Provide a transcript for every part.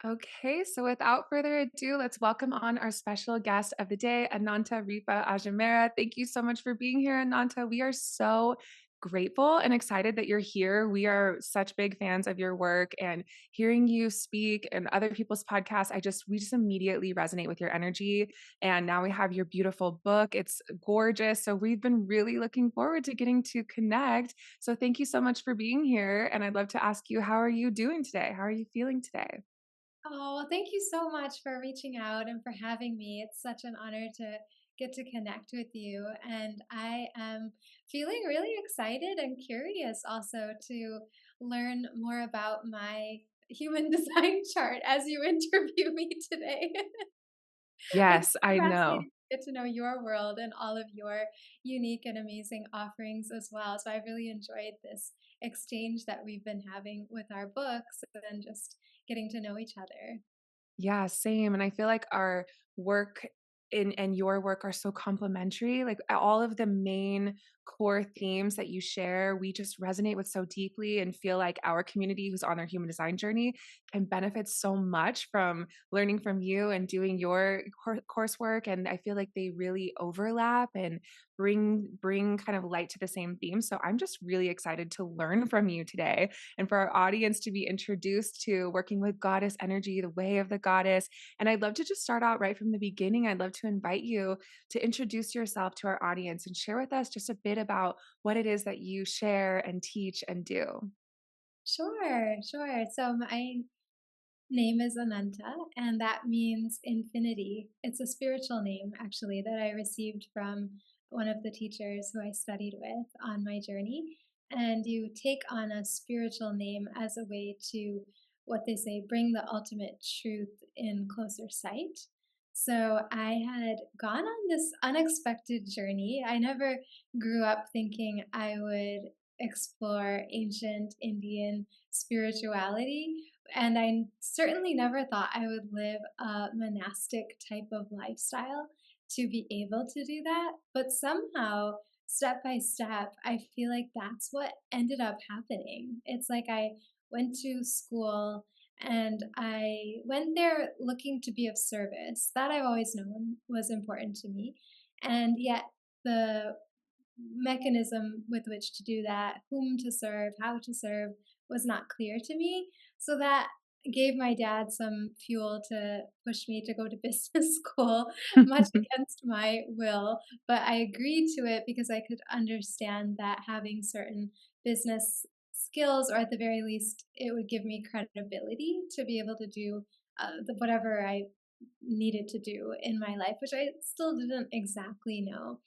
Okay, so without further ado, let's welcome on our special guest of the day, Ananta Ripa Ajmera. Thank you so much for being here, Ananta. We are so grateful and excited that you're here. We are such big fans of your work and hearing you speak and other people's podcasts. We just immediately resonate with your energy. And now we have your beautiful book. It's gorgeous. So we've been really looking forward to getting to connect. So thank you so much for being here. And I'd love to ask you, how are you doing today? How are you feeling today? Oh, well, thank you so much for reaching out and for having me. It's such an honor to get to connect with you. And I am feeling really excited and curious also to learn more about my human design chart as you interview me today. I'm Yes, so I know. fascinated to get to know your world and all of your unique and amazing offerings as well. So I really enjoyed this exchange that we've been having with our books and just getting to know each other. Yeah, same, and I feel like our work in and your work are so complementary, like, all of the main core themes that you share, we just resonate with so deeply and feel like our community who's on their human design journey can benefit so much from learning from you and doing your coursework, and I feel like they really overlap and bring kind of light to the same theme, so I'm just really excited to learn from you today and for our audience to be introduced to working with goddess energy, the way of the goddess. And I'd love to just start out right from the beginning. I'd love to invite you to introduce yourself to our audience and share with us just a bit about what it is that you share and teach and do. Sure, sure. So my name is Ananta, and that means infinity. It's a spiritual name, actually, that I received from one of the teachers who I studied with on my journey. And you take on a spiritual name as a way to, what they say, bring the ultimate truth in closer sight. So I had gone on this unexpected journey. I never grew up thinking I would explore ancient Indian spirituality, and I certainly never thought I would live a monastic type of lifestyle to be able to do that. But somehow, step by step, I feel like that's what ended up happening. It's like I went to school and I went there looking to be of service. That I've always known was important to me. And yet, the mechanism with which to do that, whom to serve, how to serve, was not clear to me. So that gave my dad some fuel to push me to go to business school, much against my will. But I agreed to it because I could understand that having certain business skills, or at the very least, it would give me credibility to be able to do whatever I needed to do in my life, which I still didn't exactly know.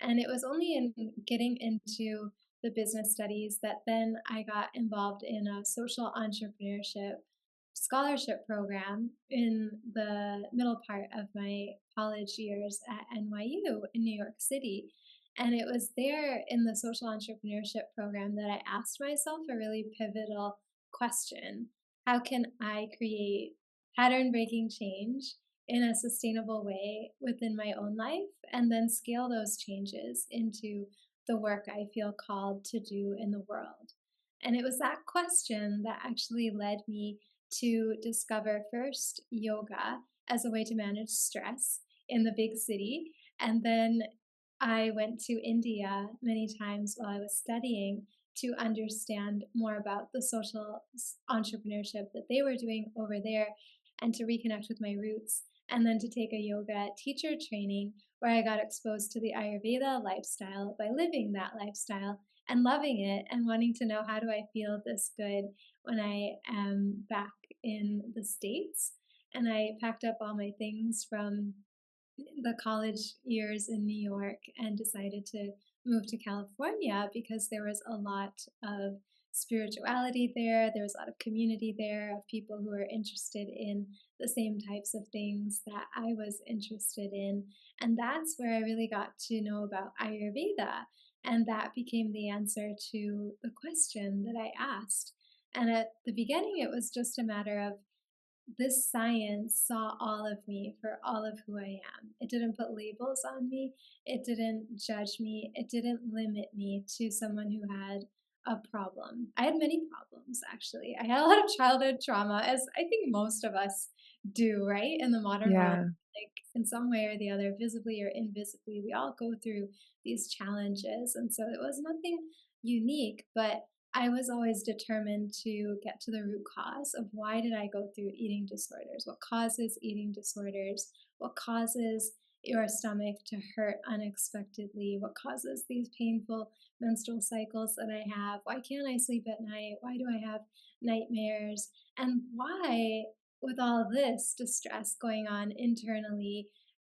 And it was only in getting into the business studies that then I got involved in a social entrepreneurship scholarship program in the middle part of my college years at NYU in New York City. And it was there in the social entrepreneurship program that I asked myself a really pivotal question. How can I create pattern breaking change in a sustainable way within my own life and then scale those changes into the work I feel called to do in the world? And it was that question that actually led me to discover first yoga as a way to manage stress in the big city. And then I went to India many times while I was studying to understand more about the social entrepreneurship that they were doing over there and to reconnect with my roots. And then to take a yoga teacher training where I got exposed to the Ayurveda lifestyle by living that lifestyle and loving it and wanting to know, how do I feel this good when I am back in the States? And I packed up all my things from the college years in New York and decided to move to California because there was a lot of spirituality there. There was a lot of community there of people who were interested in the same types of things that I was interested in. And that's where I really got to know about Ayurveda. And that became the answer to the question that I asked. And at the beginning, it was just a matter of this science saw all of me for all of who I am. It didn't put labels on me. It didn't judge me. It didn't limit me to someone who had a problem. I had many problems, actually. I had a lot of childhood trauma, as I think most of us do, right? In the modern world, Yeah. like in some way or the other, visibly or invisibly, we all go through these challenges. And so it was nothing unique, but I was always determined to get to the root cause of why did I go through eating disorders? What causes eating disorders? What causes your stomach to hurt unexpectedly? What causes these painful menstrual cycles that I have? Why can't I sleep at night? Why do I have nightmares? And why, with all this distress going on internally,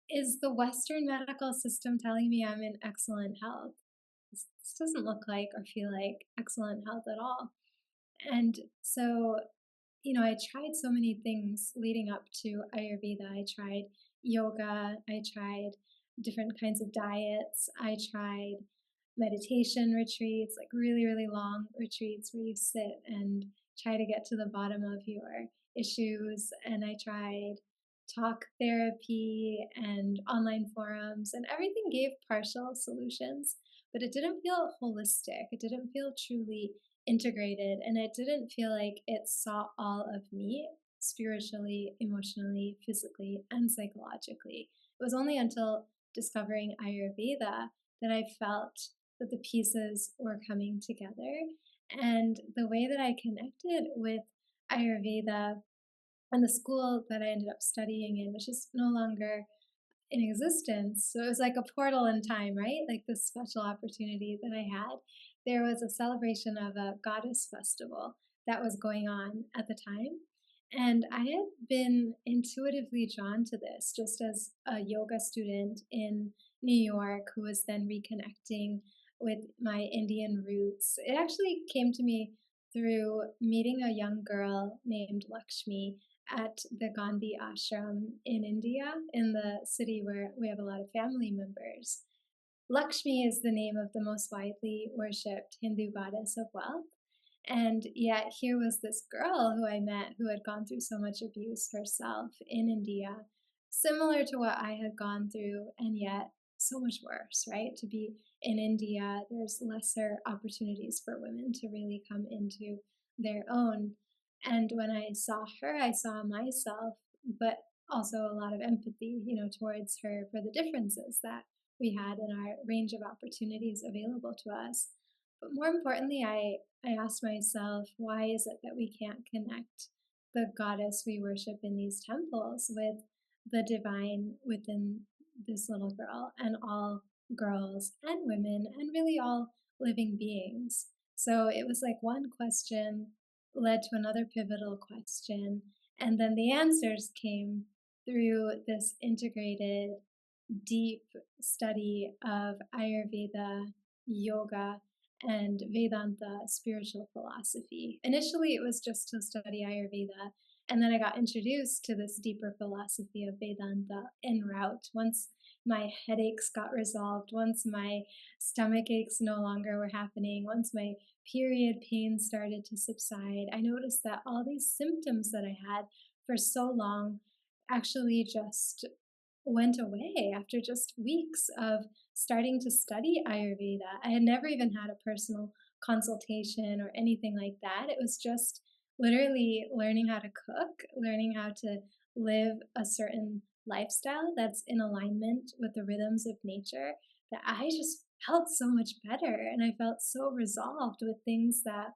is the Western medical system telling me I'm in excellent health? This doesn't look like or feel like excellent health at all. And so, I tried so many things leading up to Ayurveda. I tried yoga, I tried different kinds of diets, I tried meditation retreats, like really, really long retreats where you sit and try to get to the bottom of your issues. And I tried talk therapy and online forums, and everything gave partial solutions, but it didn't feel holistic. It didn't feel truly integrated, and it didn't feel like it saw all of me spiritually, emotionally, physically, and psychologically. It was only until discovering Ayurveda that I felt that the pieces were coming together. And the way that I connected with Ayurveda and the school that I ended up studying in, which is no longer in existence. So it was like a portal in time, right? Like this special opportunity that I had. There was a celebration of a goddess festival that was going on at the time. And I had been intuitively drawn to this just as a yoga student in New York who was then reconnecting with my Indian roots. It actually came to me through meeting a young girl named Lakshmi at the Gandhi ashram in India, in the city where we have a lot of family members. Lakshmi is the name of the most widely worshipped Hindu goddess of wealth. And yet, here was this girl who I met who had gone through so much abuse herself in India, similar to what I had gone through, and yet so much worse, right? To be in India, there's lesser opportunities for women to really come into their own. And when I saw her, I saw myself, but also a lot of empathy, towards her for the differences that we had in our range of opportunities available to us. But more importantly, I asked myself, why is it that we can't connect the goddess we worship in these temples with the divine within this little girl and all girls and women and really all living beings? So it was like one question led to another pivotal question. And then the answers came through this integrated, deep study of Ayurveda, yoga, and Vedanta spiritual philosophy. Initially, it was just to study Ayurveda, and then I got introduced to this deeper philosophy of Vedanta en route. Once my headaches got resolved, once my stomach aches no longer were happening, once my period pain started to subside, I noticed that all these symptoms that I had for so long actually just went away after just weeks of starting to study Ayurveda. I had never even had a personal consultation or anything like that. It was just literally learning how to cook, learning how to live a certain lifestyle that's in alignment with the rhythms of nature, that I just felt so much better, and I felt so resolved with things that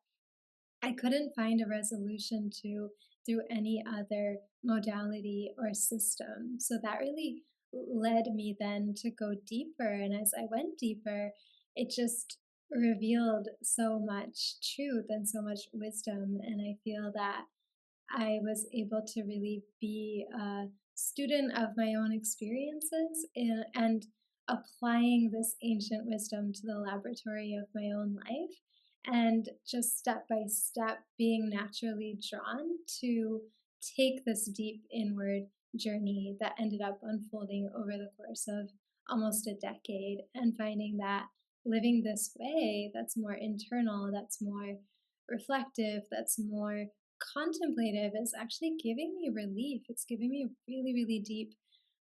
I couldn't find a resolution to through any other modality or system. So that really led me then to go deeper. And as I went deeper, it just revealed so much truth and so much wisdom. And I feel that I was able to really be a student of my own experiences and applying this ancient wisdom to the laboratory of my own life, and just step by step being naturally drawn to take this deep inward journey that ended up unfolding over the course of almost a decade, and finding that living this way that's more internal, that's more reflective, that's more contemplative is actually giving me relief. It's giving me really, really deep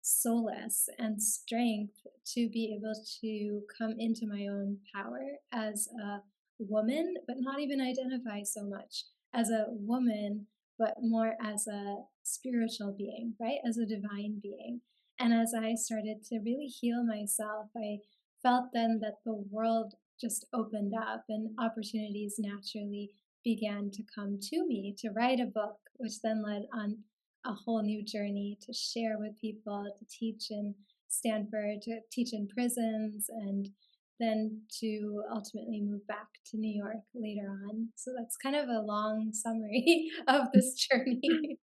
solace and strength to be able to come into my own power as a woman, but not even identify so much as a woman, but more as a spiritual being, right? As a divine being. And as I started to really heal myself, I felt then that the world just opened up and opportunities naturally began to come to me to write a book, which then led on a whole new journey to share with people, to teach in Stanford, to teach in prisons, and then to ultimately move back to New York later on. So that's kind of a long summary of this journey.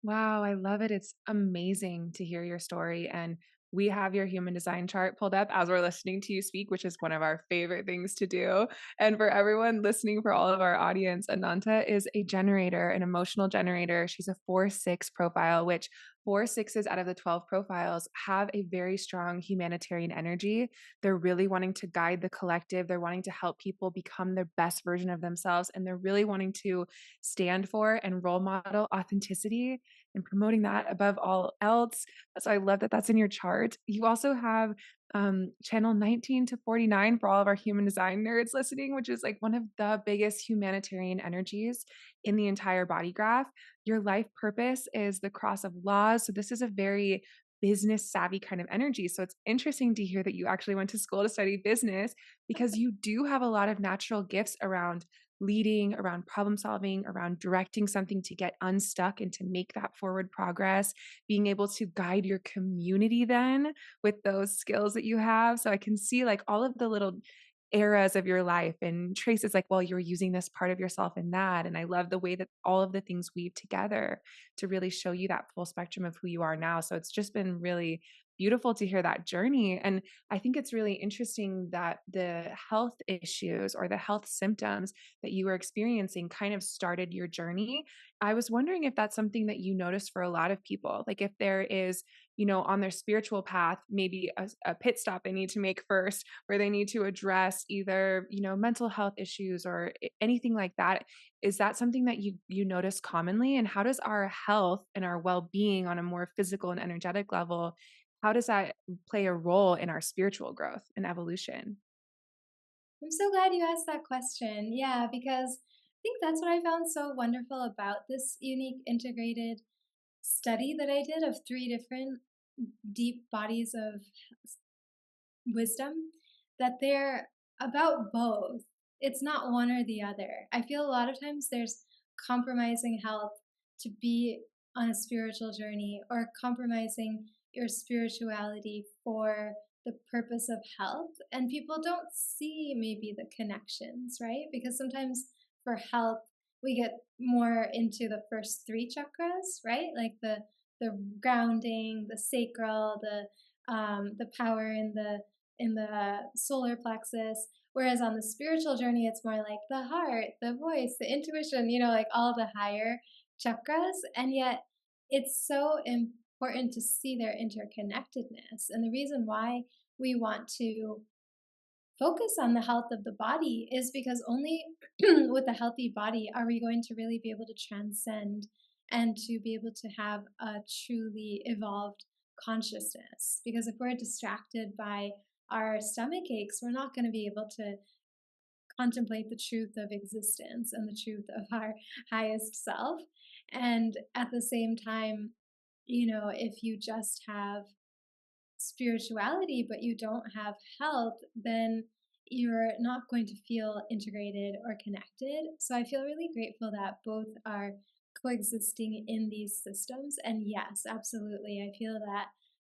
Wow, I love it. It's amazing to hear your story. And we have your human design chart pulled up as we're listening to you speak, which is one of our favorite things to do. And for everyone listening, for all of our audience, Ananta is a generator, an emotional generator. She's a 4-6 profile, which 4-6s out of the 12 profiles have a very strong humanitarian energy. They're really wanting to guide the collective. They're wanting to help people become their best version of themselves. And they're really wanting to stand for and role model authenticity and promoting that above all else. So I love that that's in your chart. You also have channel 19 to 49 for all of our human design nerds listening, which is like one of the biggest humanitarian energies in the entire body graph. Your life purpose is the cross of laws. So this is a very business savvy kind of energy. So it's interesting to hear that you actually went to school to study business because you do have a lot of natural gifts around leading, around problem solving, around directing something to get unstuck and to make that forward progress, being able to guide your community then with those skills that you have. So I can see like all of the little eras of your life and traces like, well, you're using this part of yourself in that. And I love the way that all of the things weave together to really show you that full spectrum of who you are now. So it's just been really beautiful to hear that journey. And I think it's really interesting that the health issues or the health symptoms that you were experiencing kind of started your journey. I was wondering if that's something that you notice for a lot of people. Like if there is, on their spiritual path, maybe a pit stop they need to make first, where they need to address either, mental health issues or anything like that. Is that something that you notice commonly? And how does our health and our well-being on a more physical and energetic level, how does that play a role in our spiritual growth and evolution? I'm so glad you asked that question. Yeah, because I think that's what I found so wonderful about this unique integrated study that I did of three different deep bodies of wisdom, that they're about both. It's not one or the other. I feel a lot of times there's compromising health to be on a spiritual journey, or compromising your spirituality for the purpose of health. And people don't see maybe the connections, right? Because sometimes for health, we get more into the first three chakras, right? Like the grounding, the sacral, the power in the solar plexus. Whereas on the spiritual journey, it's more like the heart, the voice, the intuition, like all the higher chakras. And yet it's so important to see their interconnectedness. And the reason why we want to focus on the health of the body is because only with a healthy body are we going to really be able to transcend and to be able to have a truly evolved consciousness. Because if we're distracted by our stomach aches, we're not going to be able to contemplate the truth of existence and the truth of our highest self. And at the same time, if you just have spirituality, but you don't have health, then you're not going to feel integrated or connected. So I feel really grateful that both are coexisting in these systems. And yes, absolutely. I feel that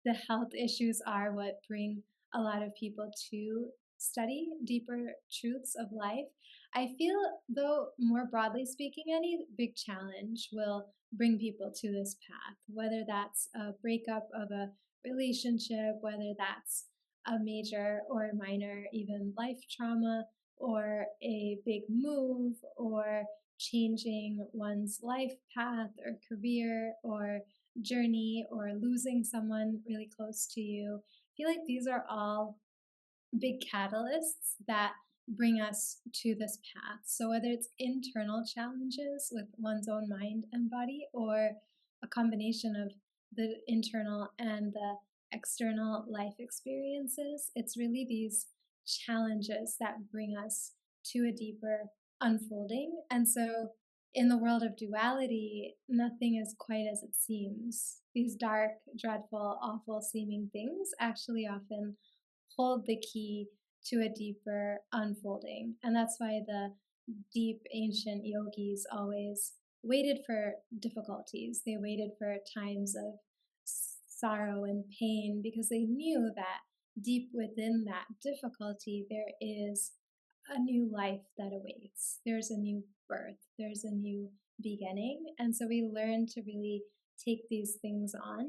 the health issues are what bring a lot of people to study deeper truths of life. I feel, though, more broadly speaking, any big challenge will bring people to this path, whether that's a breakup of a relationship, whether that's a major or minor, even life trauma, or a big move, or changing one's life path or career or journey, or losing someone really close to you. I feel like these are all big catalysts that bring us to this path. So, whether it's internal challenges with one's own mind and body, or a combination of the internal and the external life experiences, it's really these challenges that bring us to a deeper unfolding. And so in the world of duality, nothing is quite as it seems. These dark, dreadful, awful seeming things actually often hold the key to a deeper unfolding. And that's why the deep ancient yogis always waited for difficulties. They waited for times of sorrow and pain because they knew that deep within that difficulty, there is a new life that awaits. There's a new birth, there's a new beginning. And so we learn to really take these things on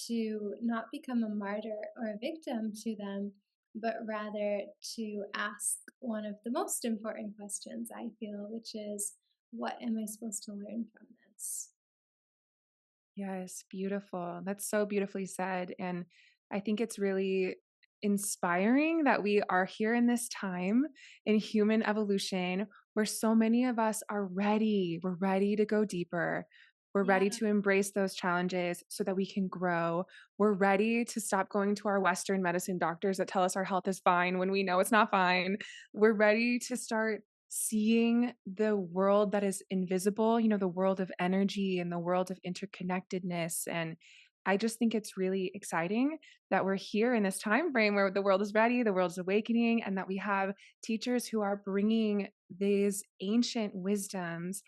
to not become a martyr or a victim to them, but rather to ask one of the most important questions, I feel, which is, what am I supposed to learn from this? Yes, beautiful. That's so beautifully said. And I think it's really inspiring that we are here in this time in human evolution where so many of us are ready. We're ready to go deeper. We're ready Yeah. to embrace those challenges so that we can grow. We're ready to stop going to our Western medicine doctors that tell us our health is fine when we know it's not fine. We're ready to start seeing the world that is invisible, you know, the world of energy and the world of interconnectedness. And I just think it's really exciting that we're here in this time frame where the world is ready, the world is awakening, and that we have teachers who are bringing these ancient wisdoms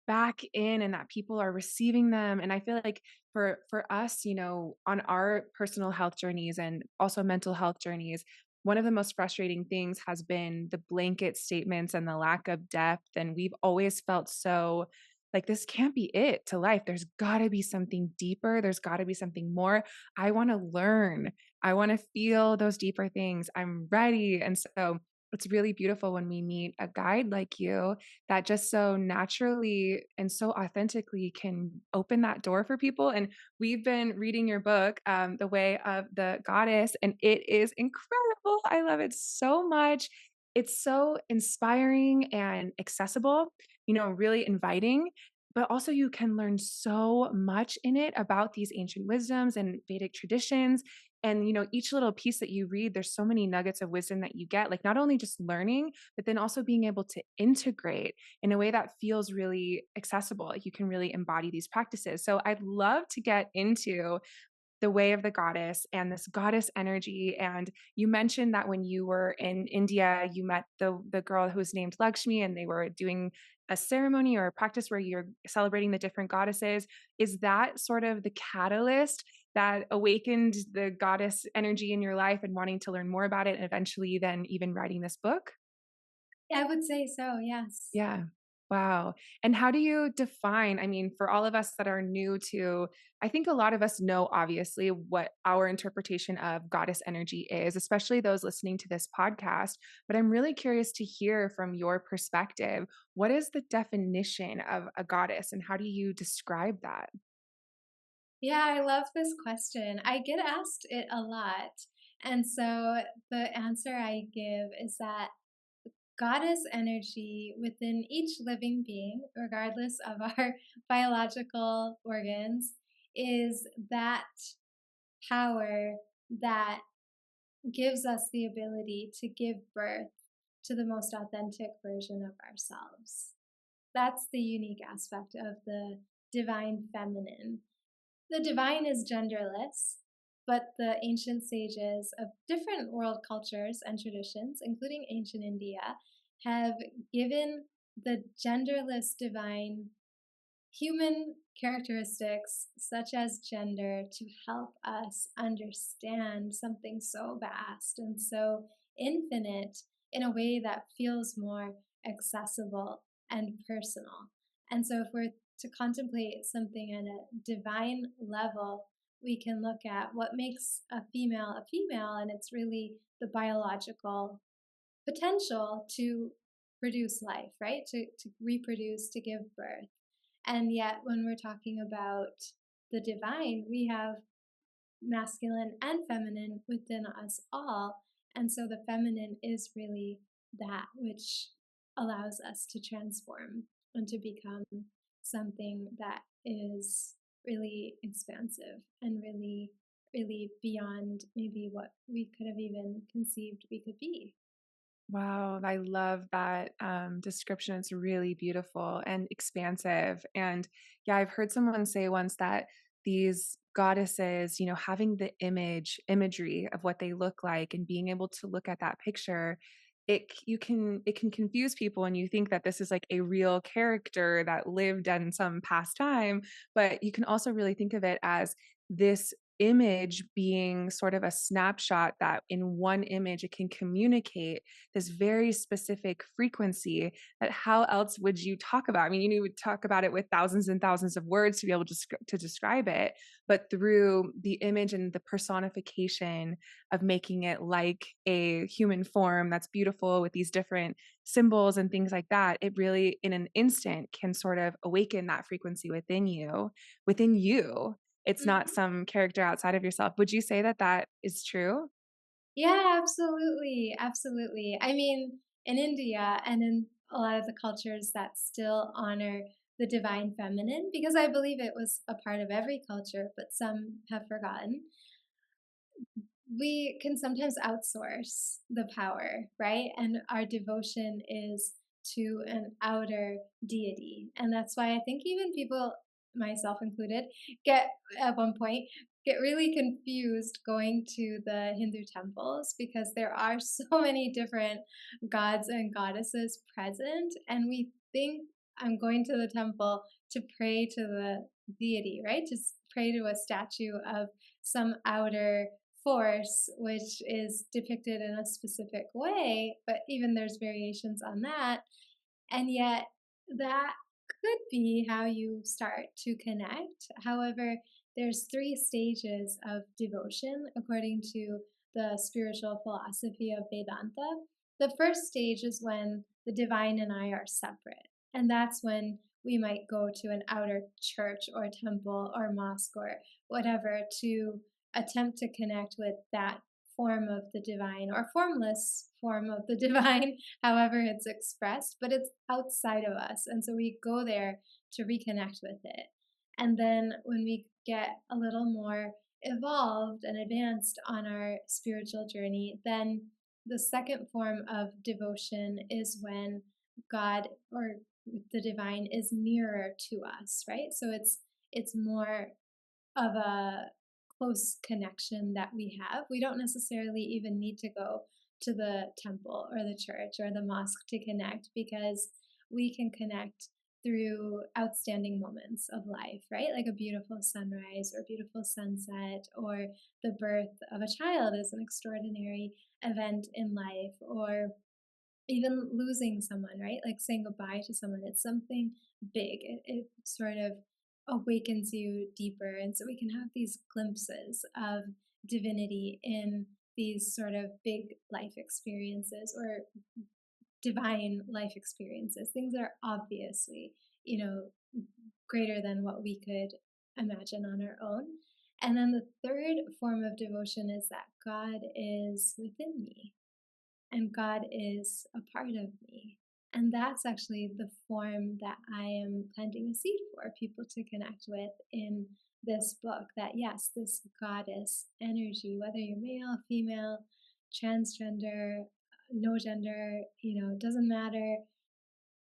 back in and that people are receiving them. And I feel like for us, you know, on our personal health journeys and also mental health journeys, one of the most frustrating things has been the blanket statements and the lack of depth. And we've always felt so like this can't be it to life. There's got to be something deeper. There's got to be something more. I want to learn. I want to feel those deeper things. I'm ready. And so it's really beautiful when we meet a guide like you that just so naturally and so authentically can open that door for people. And we've been reading your book, The Way of the Goddess, and it is incredible. I love it so much. It's so inspiring and accessible, you know, really inviting. But also, you can learn so much in it about these ancient wisdoms and Vedic traditions. And, you know, each little piece that you read, there's so many nuggets of wisdom that you get, like not only just learning, but then also being able to integrate in a way that feels really accessible. Like you can really embody these practices. So I'd love to get into the way of the goddess and this goddess energy. And you mentioned that when you were in India, you met the girl who was named Lakshmi, and they were doing a ceremony or a practice where you're celebrating the different goddesses. Is that sort of the catalyst that awakened the goddess energy in your life and wanting to learn more about it, and eventually then even writing this book? I would say so, yes. Yeah. Wow. And how do you define, I mean, for all of us that are new to, I think a lot of us know obviously what our interpretation of goddess energy is, especially those listening to this podcast. But I'm really curious to hear from your perspective. What is the definition of a goddess and how do you describe that? Yeah, I love this question. I get asked it a lot. And so the answer I give is that goddess energy within each living being, regardless of our biological organs, is that power that gives us the ability to give birth to the most authentic version of ourselves. That's the unique aspect of the divine feminine. The divine is genderless, but the ancient sages of different world cultures and traditions, including ancient India, have given the genderless divine human characteristics such as gender to help us understand something so vast and so infinite in a way that feels more accessible and personal. And so, if we're to contemplate something at a divine level, we can look at what makes a female, and it's really the biological potential to produce life, right? To reproduce, to give birth. And yet, when we're talking about the divine, we have masculine and feminine within us all. And so the feminine is really that which allows us to transform and to become something that is really expansive and really, really beyond maybe what we could have even conceived we could be. Wow, I love that description. It's really beautiful and expansive. And yeah, I've heard someone say once that these goddesses, having the imagery of what they look like and being able to look at that picture, it can confuse people and you think that this is like a real character that lived in some past time, but you can also really think of it as this image being sort of a snapshot that in one image it can communicate this very specific frequency that how else would you talk about? I mean, you would talk about it with thousands and thousands of words to be able to describe it, but through the image and the personification of making it like a human form that's beautiful with these different symbols and things like that, it really in an instant can sort of awaken that frequency within you. It's not Mhm. some character outside of yourself. Would you say that that is true? Yeah, absolutely, absolutely. I mean, in India and in a lot of the cultures that still honor the divine feminine, because I believe it was a part of every culture, but some have forgotten, we can sometimes outsource the power, right? And our devotion is to an outer deity. And that's why I think even people, myself included, get at one point get really confused going to the Hindu temples because there are so many different gods and goddesses present and we think I'm going to the temple to pray to the deity, right? Just pray to a statue of some outer force, which is depicted in a specific way, but even there's variations on that. And yet, that could be how you start to connect. However, there's three stages of devotion according to the spiritual philosophy of Vedanta. The first stage is when the divine and I are separate. And that's when we might go to an outer church or temple or mosque or whatever to attempt to connect with that form of the divine or formless form of the divine, however it's expressed, but it's outside of us. And so we go there to reconnect with it. And then when we get a little more evolved and advanced on our spiritual journey, then the second form of devotion is when God or the divine is nearer to us, right? So it's more of a close connection that we have. We don't necessarily even need to go to the temple or the church or the mosque to connect because we can connect through outstanding moments of life, right? Like a beautiful sunrise or beautiful sunset, or the birth of a child is an extraordinary event in life, or even losing someone, right? Like saying goodbye to someone, it's something big. It sort of awakens you deeper. And so we can have these glimpses of divinity in these sort of big life experiences or divine life experiences, things that are obviously, you know, greater than what we could imagine on our own. And then the third form of devotion is that God is within me and God is a part of me. And that's actually the form that I am planting a seed for people to connect with in this book. That, yes, this goddess energy, whether you're male, female, transgender, no gender, it doesn't matter.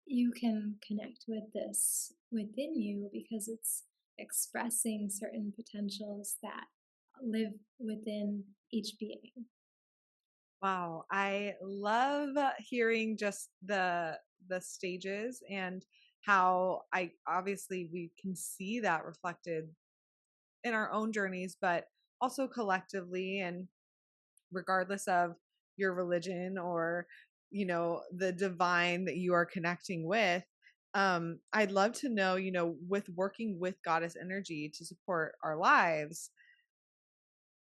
You can connect with this within you because it's expressing certain potentials that live within each being. Wow, I love hearing just the stages and how I obviously we can see that reflected in our own journeys, but also collectively and regardless of your religion or the divine that you are connecting with. I'd love to know, with working with goddess energy to support our lives,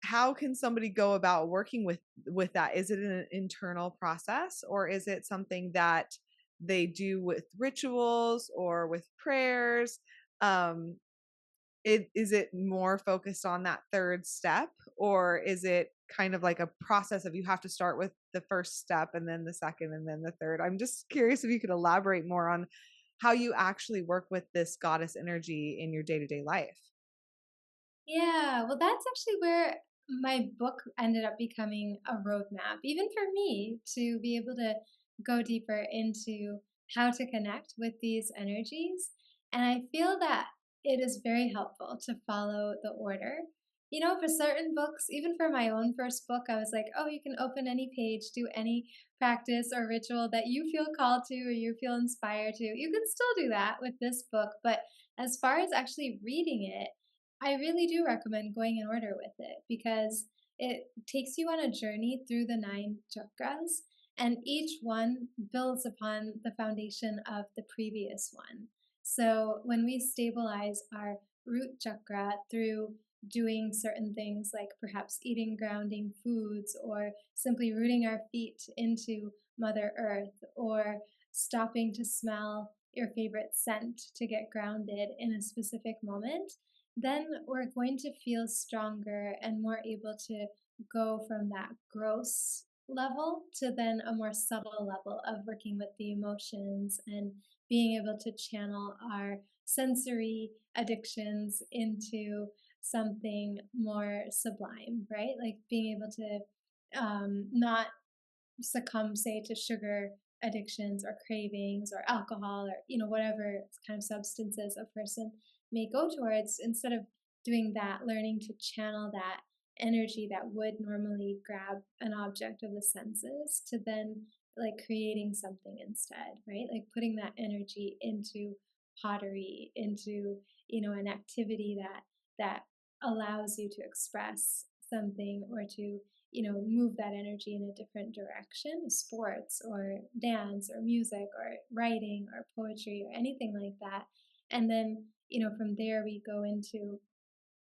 how can somebody go about working with that? Is it an internal process or is it something that they do with rituals or with prayers? um is it more focused on that third step, or is it kind of like a process of you have to start with the first step and then the second and then the third? I'm just curious if you could elaborate more on how you actually work with this goddess energy in your day-to-day life. Yeah, well, that's actually where my book ended up becoming a roadmap, even for me, to be able to go deeper into how to connect with these energies. And I feel that it is very helpful to follow the order. You know, for certain books, even for my own first book, I was like, oh, you can open any page, do any practice or ritual that you feel called to or you feel inspired to. You can still do that with this book. But as far as actually reading it, I really do recommend going in order with it because it takes you on a journey through the nine chakras, and each one builds upon the foundation of the previous one. So when we stabilize our root chakra through doing certain things like perhaps eating grounding foods or simply rooting our feet into Mother Earth or stopping to smell your favorite scent to get grounded in a specific moment, then we're going to feel stronger and more able to go from that gross level to then a more subtle level of working with the emotions and being able to channel our sensory addictions into something more sublime, right? Like being able to not succumb, say, to sugar addictions or cravings or alcohol or whatever kind of substances a person may go towards. Instead of doing that, learning to channel that energy that would normally grab an object of the senses to then like creating something instead, right? Like putting that energy into pottery, into an activity that allows you to express something or to move that energy in a different direction, sports or dance or music or writing or poetry or anything like that. And then, from there we go into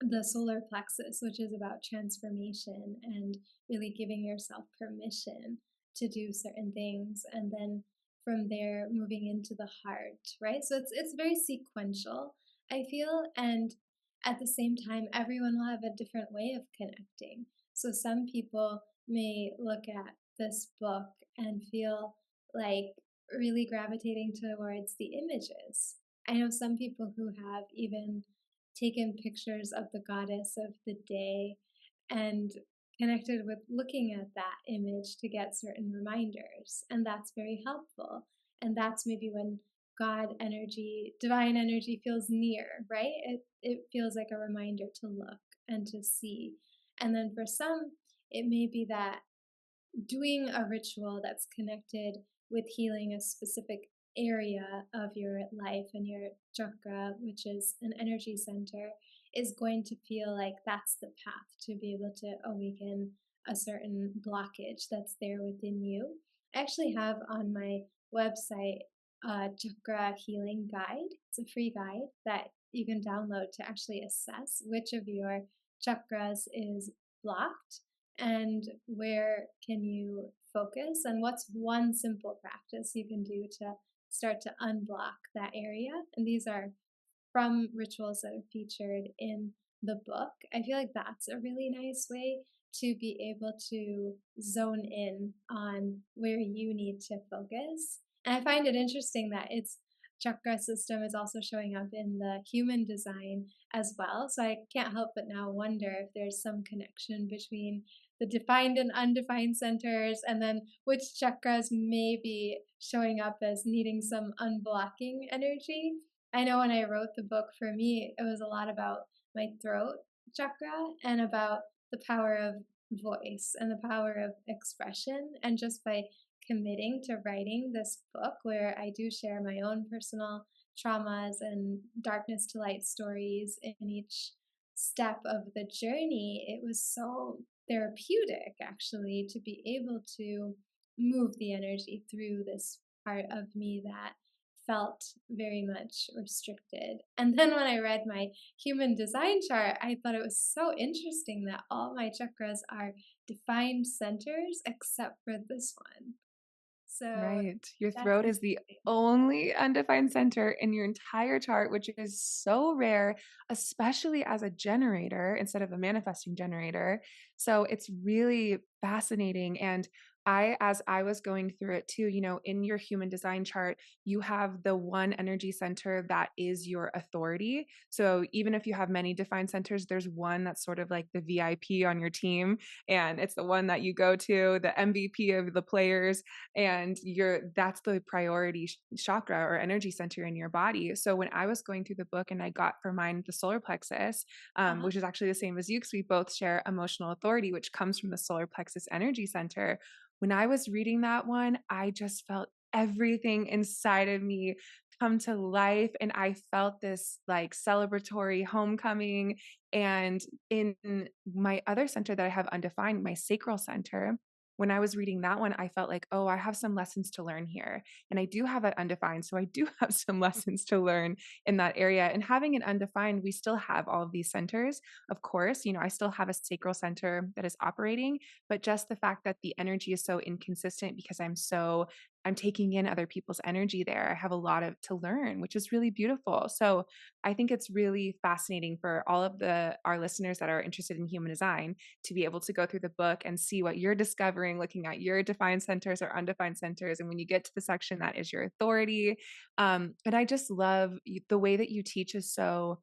the solar plexus, which is about transformation and really giving yourself permission to do certain things. And then from there, moving into the heart, right? So it's very sequential, I feel. And at the same time, everyone will have a different way of connecting. So some people may look at this book and feel like really gravitating towards the images. I know some people who have even taken pictures of the goddess of the day and connected with looking at that image to get certain reminders. And that's very helpful. And that's maybe when God energy, divine energy feels near, right? It feels like a reminder to look and to see. And then for some, it may be that doing a ritual that's connected with healing a specific area of your life and your chakra, which is an energy center, is going to feel like that's the path to be able to awaken a certain blockage that's there within you. I actually have on my website a chakra healing guide. It's a free guide that you can download to actually assess which of your chakras is blocked and where can you focus and what's one simple practice you can do to start to unblock that area. And these are from rituals that are featured in the book. I feel like that's a really nice way to be able to zone in on where you need to focus. And I find it interesting that its chakra system is also showing up in the human design as well. So I can't help but now wonder if there's some connection between the defined and undefined centers, and then which chakras may be showing up as needing some unblocking energy. I know when I wrote the book, for me, it was a lot about my throat chakra and about the power of voice and the power of expression. And just by committing to writing this book, where I do share my own personal traumas and darkness to light stories in each step of the journey, it was so therapeutic actually to be able to move the energy through this part of me that felt very much restricted. And then when I read my human design chart, I thought it was so interesting that all my chakras are defined centers except for this one. So Right. Your that's throat is the interesting. only undefined center in your entire chart, which is so rare, especially as a generator instead of a manifesting generator. So it's really fascinating. And as I was going through it too, in your human design chart, you have the one energy center that is your authority. So even if you have many defined centers, there's one that's sort of like the VIP on your team, and it's the one that you go to, the MVP of the players, and that's the priority chakra or energy center in your body. So when I was going through the book and I got for mine the solar plexus, Uh-huh. which is actually the same as you because we both share emotional authority, which comes from the solar plexus energy center. When I was reading that one, I just felt everything inside of me come to life. And I felt this like celebratory homecoming. And in my other center that I have undefined, my sacral center, when I was reading that one, I felt like, oh, I have some lessons to learn here. And I do have that undefined. So I do have some lessons to learn in that area. And having it undefined, we still have all of these centers. Of course, I still have a sacral center that is operating, but just the fact that the energy is so inconsistent because I'm taking in other people's energy there. I have a lot of to learn, which is really beautiful. So I think it's really fascinating for all of our listeners that are interested in human design to be able to go through the book and see what you're discovering, looking at your defined centers or undefined centers. And when you get to the section that is your authority, and I just love the way that you teach is so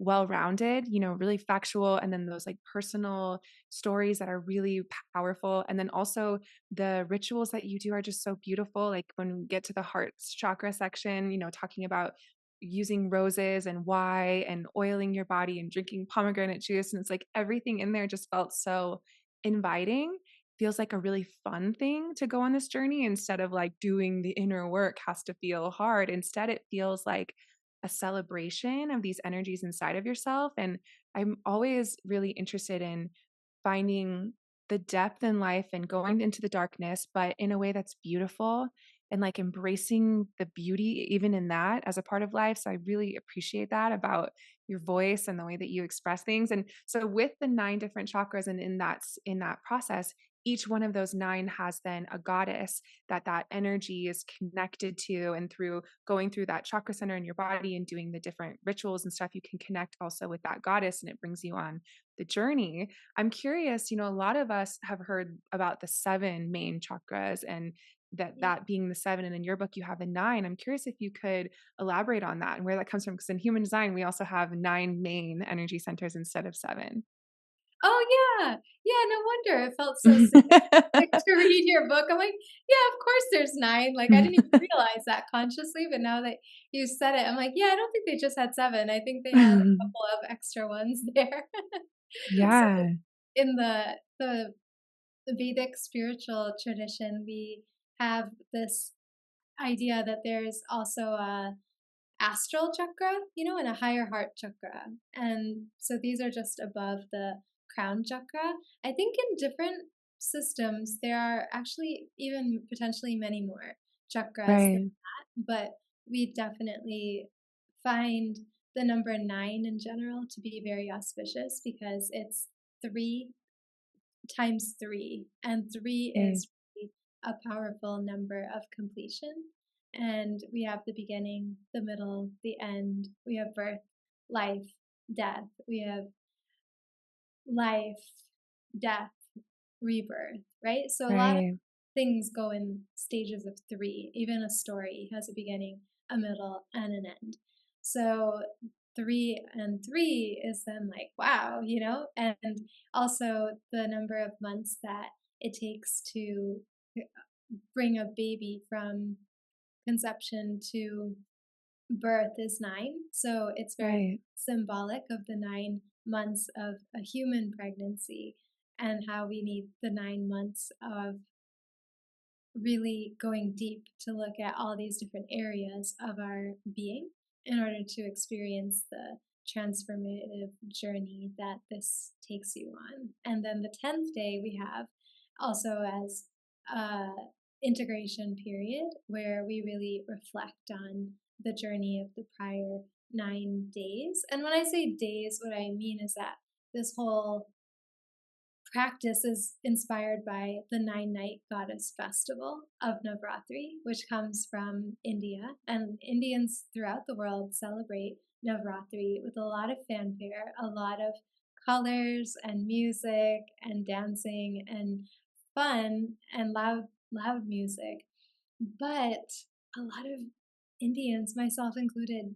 well-rounded, really factual, and then those like personal stories that are really powerful. And then also the rituals that you do are just so beautiful. Like when we get to the heart chakra section, talking about using roses and why and oiling your body and drinking pomegranate juice. And it's like everything in there just felt so inviting. Feels like a really fun thing to go on this journey instead of like doing the inner work has to feel hard. Instead, it feels like a celebration of these energies inside of yourself. And I'm always really interested in finding the depth in life and going into the darkness, but in a way that's beautiful and like embracing the beauty even in that as a part of life. So I really appreciate that about your voice and the way that you express things. And so with the nine different chakras and in that process, each one of those nine has then a goddess that energy is connected to, and through going through that chakra center in your body and doing the different rituals and stuff, you can connect also with that goddess and it brings you on the journey. I'm curious, a lot of us have heard about the seven main chakras and Yeah. that being the seven, and in your book you have the nine. I'm curious if you could elaborate on that and where that comes from, because in human design we also have nine main energy centers instead of seven. Oh, yeah. Yeah, no wonder it felt so synchronistic to read your book. I'm like, "Yeah, of course there's 9." Like, I didn't even realize that consciously, but now that you said it, I'm like, "Yeah, I don't think they just had 7. I think they had a couple of extra ones there." So, Yeah, in the Vedic spiritual tradition, we have this idea that there's also a astral chakra, and a higher heart chakra. And so these are just above the crown chakra. I think in different systems, there are actually even potentially many more chakras than right, that, but we definitely find the number 9 in general to be very auspicious because it's 3 times 3, and 3 right, is really a powerful number of completion. And we have the beginning, the middle, the end. We have birth, life, death. We have life, death, rebirth, right? So a lot of right, things go in stages of 3. Even a story has a beginning, a middle, and an end. So 3 and 3 is then like, wow, and also the number of months that it takes to bring a baby from conception to birth is 9. So it's very right, symbolic of the 9 months of a human pregnancy and how we need the 9 months of really going deep to look at all these different areas of our being in order to experience the transformative journey that this takes you on. And then the 10th day we have also as a integration period where we really reflect on the journey of the prior 9 days. And when I say days, what I mean is that this whole practice is inspired by the 9-night goddess festival of Navratri, which comes from India. And Indians throughout the world celebrate Navratri with a lot of fanfare, a lot of colors and music and dancing and fun and loud music. But a lot of Indians, myself included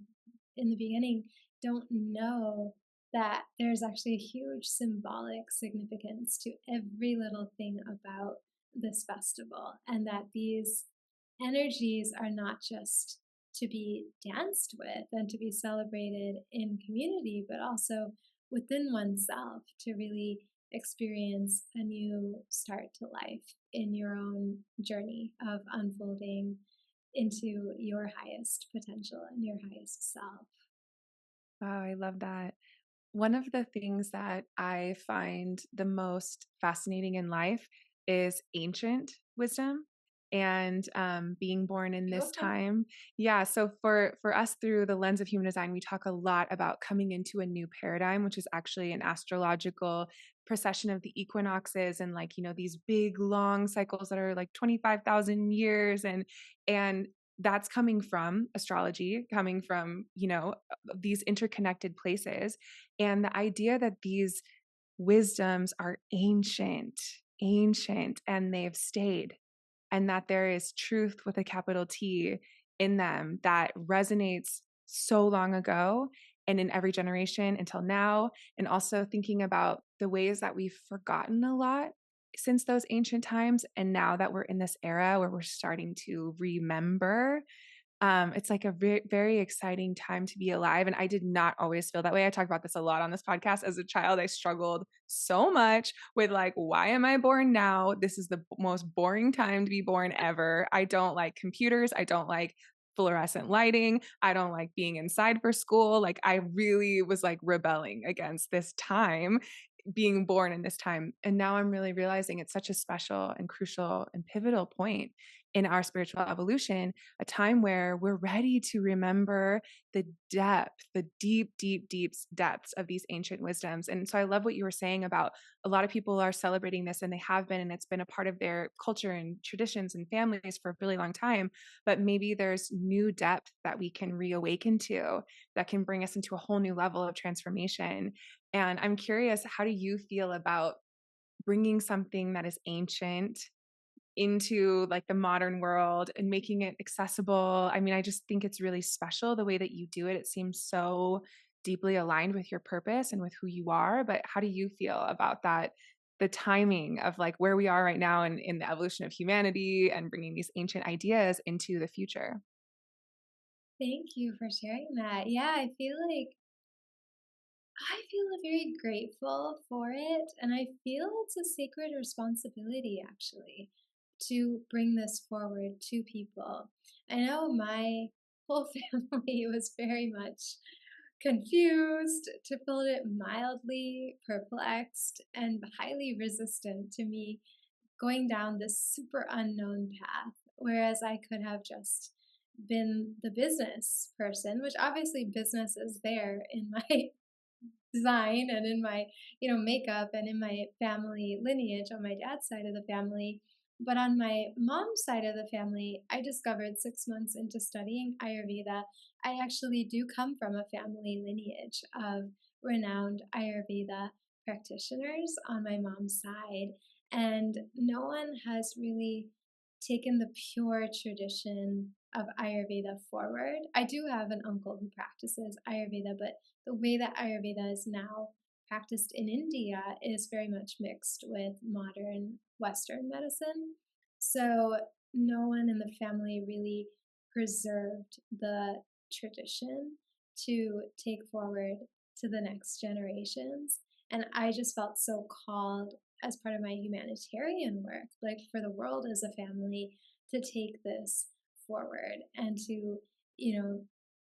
in the beginning, don't know that there's actually a huge symbolic significance to every little thing about this festival, and that these energies are not just to be danced with and to be celebrated in community, but also within oneself to really experience a new start to life in your own journey of unfolding into your highest potential and your highest self. Wow, I love that. One of the things that I find the most fascinating in life is ancient wisdom and being born in this Okay. time. Yeah, so for us through the lens of human design, we talk a lot about coming into a new paradigm, which is actually an astrological precession of the equinoxes and like, these big long cycles that are like 25,000 years and that's coming from astrology, coming from, these interconnected places and the idea that these wisdoms are ancient, and they've stayed, and that there is truth with a capital T in them that resonates so long ago and in every generation until now. And also thinking about the ways that we've forgotten a lot since those ancient times. And now that we're in this era where we're starting to remember, it's like a very exciting time to be alive. And I did not always feel that way. I talk about this a lot on this podcast. As a child, I struggled so much with like, why am I born now? This is the most boring time to be born ever. I don't like computers. I don't like fluorescent lighting. I don't like being inside for school. Like I really was like rebelling against this time, being born in this time. And now I'm really realizing it's such a special and crucial and pivotal point in our spiritual evolution, a time where we're ready to remember the the deep depths of these ancient wisdoms. And so I love what you were saying about a lot of people are celebrating this and they have been, and it's been a part of their culture and traditions and families for a really long time. But maybe there's new depth that we can reawaken to that can bring us into a whole new level of transformation. And I'm curious, how do you feel about bringing something that is ancient into like the modern world and making it accessible? I mean, I just think it's really special the way that you do it. It seems so deeply aligned with your purpose and with who you are. But how do you feel about that? The timing of like where we are right now in the evolution of humanity and bringing these ancient ideas into the future. Thank you for sharing that. Yeah, I feel very grateful for it, and I feel it's a sacred responsibility actually to bring this forward to people. I know my whole family was very much confused, to put it mildly, perplexed, and highly resistant to me going down this super unknown path. Whereas I could have just been the business person, which obviously business is there in my design and in my makeup and in my family lineage on my dad's side of the family. But on my mom's side of the family, I discovered 6 months into studying Ayurveda, I actually do come from a family lineage of renowned Ayurveda practitioners on my mom's side, and no one has really taken the pure tradition of Ayurveda forward. I do have an uncle who practices Ayurveda, but the way that Ayurveda is now practiced in India is very much mixed with modern Western medicine. So no one in the family really preserved the tradition to take forward to the next generations. And I just felt so called as part of my humanitarian work, like for the world as a family, to take this forward and to,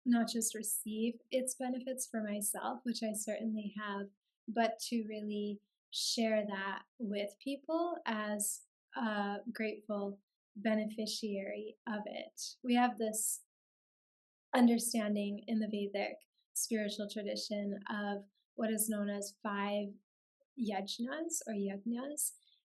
not just receive its benefits for myself, which I certainly have, but to really share that with people as a grateful beneficiary of it. We have this understanding in the Vedic spiritual tradition of what is known as five yajnas,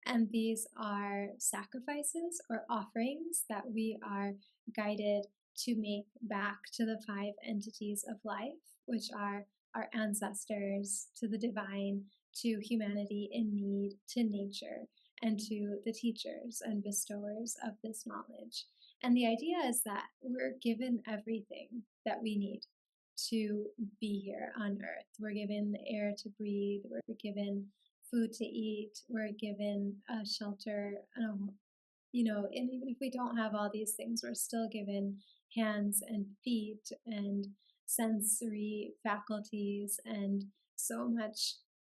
and these are sacrifices or offerings that we are guided to make back to the five entities of life, which are our ancestors, to the divine, to humanity in need, to nature, and to the teachers and bestowers of this knowledge. And the idea is that we're given everything that we need to be here on earth. We're given the air to breathe, we're given food to eat, we're given a shelter, and even if we don't have all these things, we're still given hands and feet and sensory faculties and so much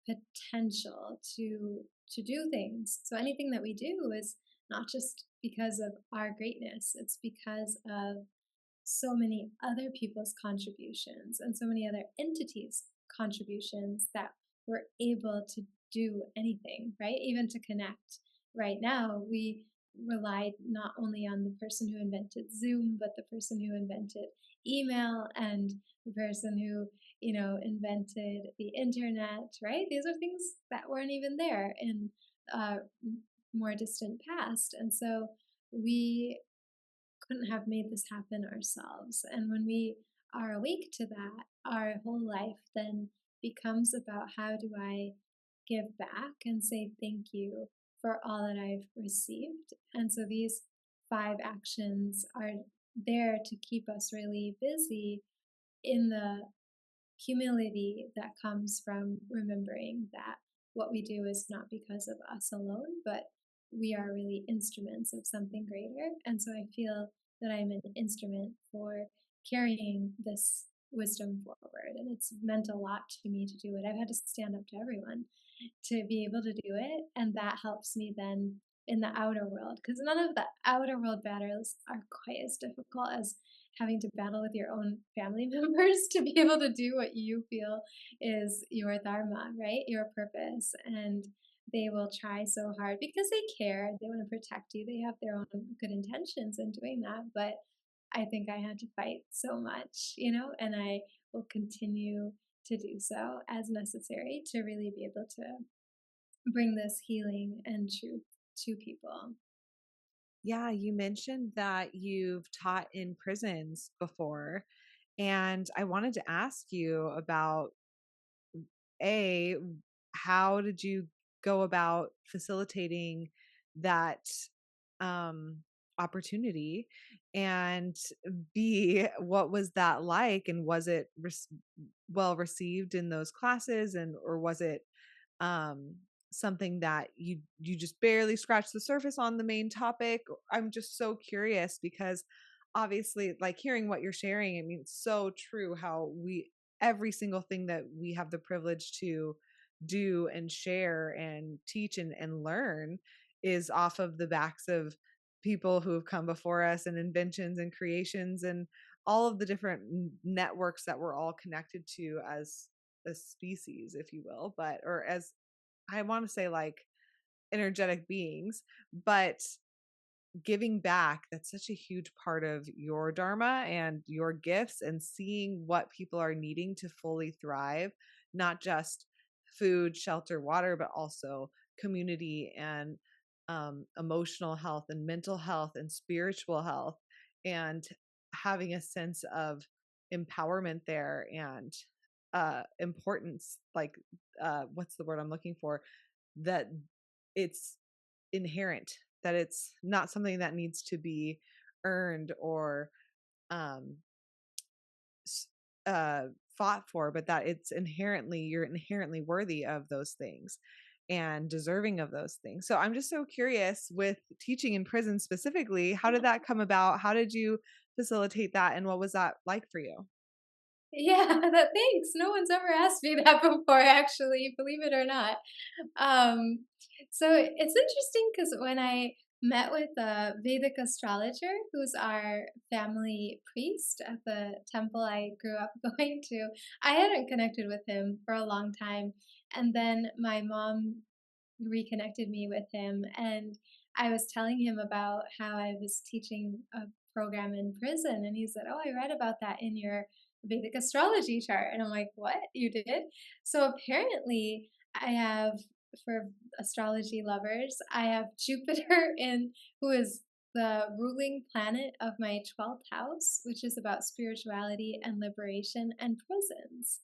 potential to do things. So anything that we do is not just because of our greatness, it's because of so many other people's contributions and so many other entities' contributions that we're able to do anything, right? Even to connect. Right now, we relied not only on the person who invented Zoom, but the person who invented email and the person who, invented the internet, right? These are things that weren't even there in uh, more distant past. And so we couldn't have made this happen ourselves. And when we are awake to that, our whole life then becomes about how do I give back and say thank you for all that I've received. And so these 5 actions are there to keep us really busy in the humility that comes from remembering that what we do is not because of us alone, but we are really instruments of something greater. And so I feel that I'm an instrument for carrying this wisdom forward. And it's meant a lot to me to do it. I've had to stand up to everyone to be able to do it. And that helps me then in the outer world, because none of the outer world battles are quite as difficult as having to battle with your own family members to be able to do what you feel is your dharma, right? Your purpose. And they will try so hard because they care. They want to protect you. They have their own good intentions in doing that. But I think I had to fight so much, and I will continue to do so as necessary to really be able to bring this healing and truth to people. Yeah, you mentioned that you've taught in prisons before, and I wanted to ask you about A, how did you go about facilitating that um opportunity? And B, what was that like? And was it well received in those classes, and or was it um something that you just barely scratched the surface on the main topic? I'm just so curious because obviously, like, hearing what you're sharing, I mean, it's so true how we every single thing that we have the privilege to do and share and teach and learn is off of the backs of people who have come before us, and inventions and creations and all of the different networks that we're all connected to as a species, if you will, but or as I want to say, like, energetic beings. But giving back, that's such a huge part of your dharma and your gifts, and seeing what people are needing to fully thrive, not just food, shelter, water, but also community and emotional health and mental health and spiritual health, and having a sense of empowerment there, and importance, like what's the word I'm looking for, that it's inherent, that it's not something that needs to be earned or um uh fought for, but that it's inherently, you're inherently worthy of those things and deserving of those things. So I'm just so curious, with teaching in prison specifically, how did that come about? How did you facilitate that, and what was that like for you? Yeah, thanks. No one's ever asked me that before, actually, believe it or not. Um, so it's interesting because when I met with a Vedic astrologer, who's our family priest at the temple I grew up going to, I hadn't connected with him for a long time. And then my mom reconnected me with him, and I was telling him about how I was teaching a program in prison, and he said, "Oh, I read about that in your Vedic astrology chart." And I'm like, "What? You did?" So apparently I have, for astrology lovers, I have Jupiter in, who is the ruling planet of my 12th house, which is about spirituality and liberation and prisons.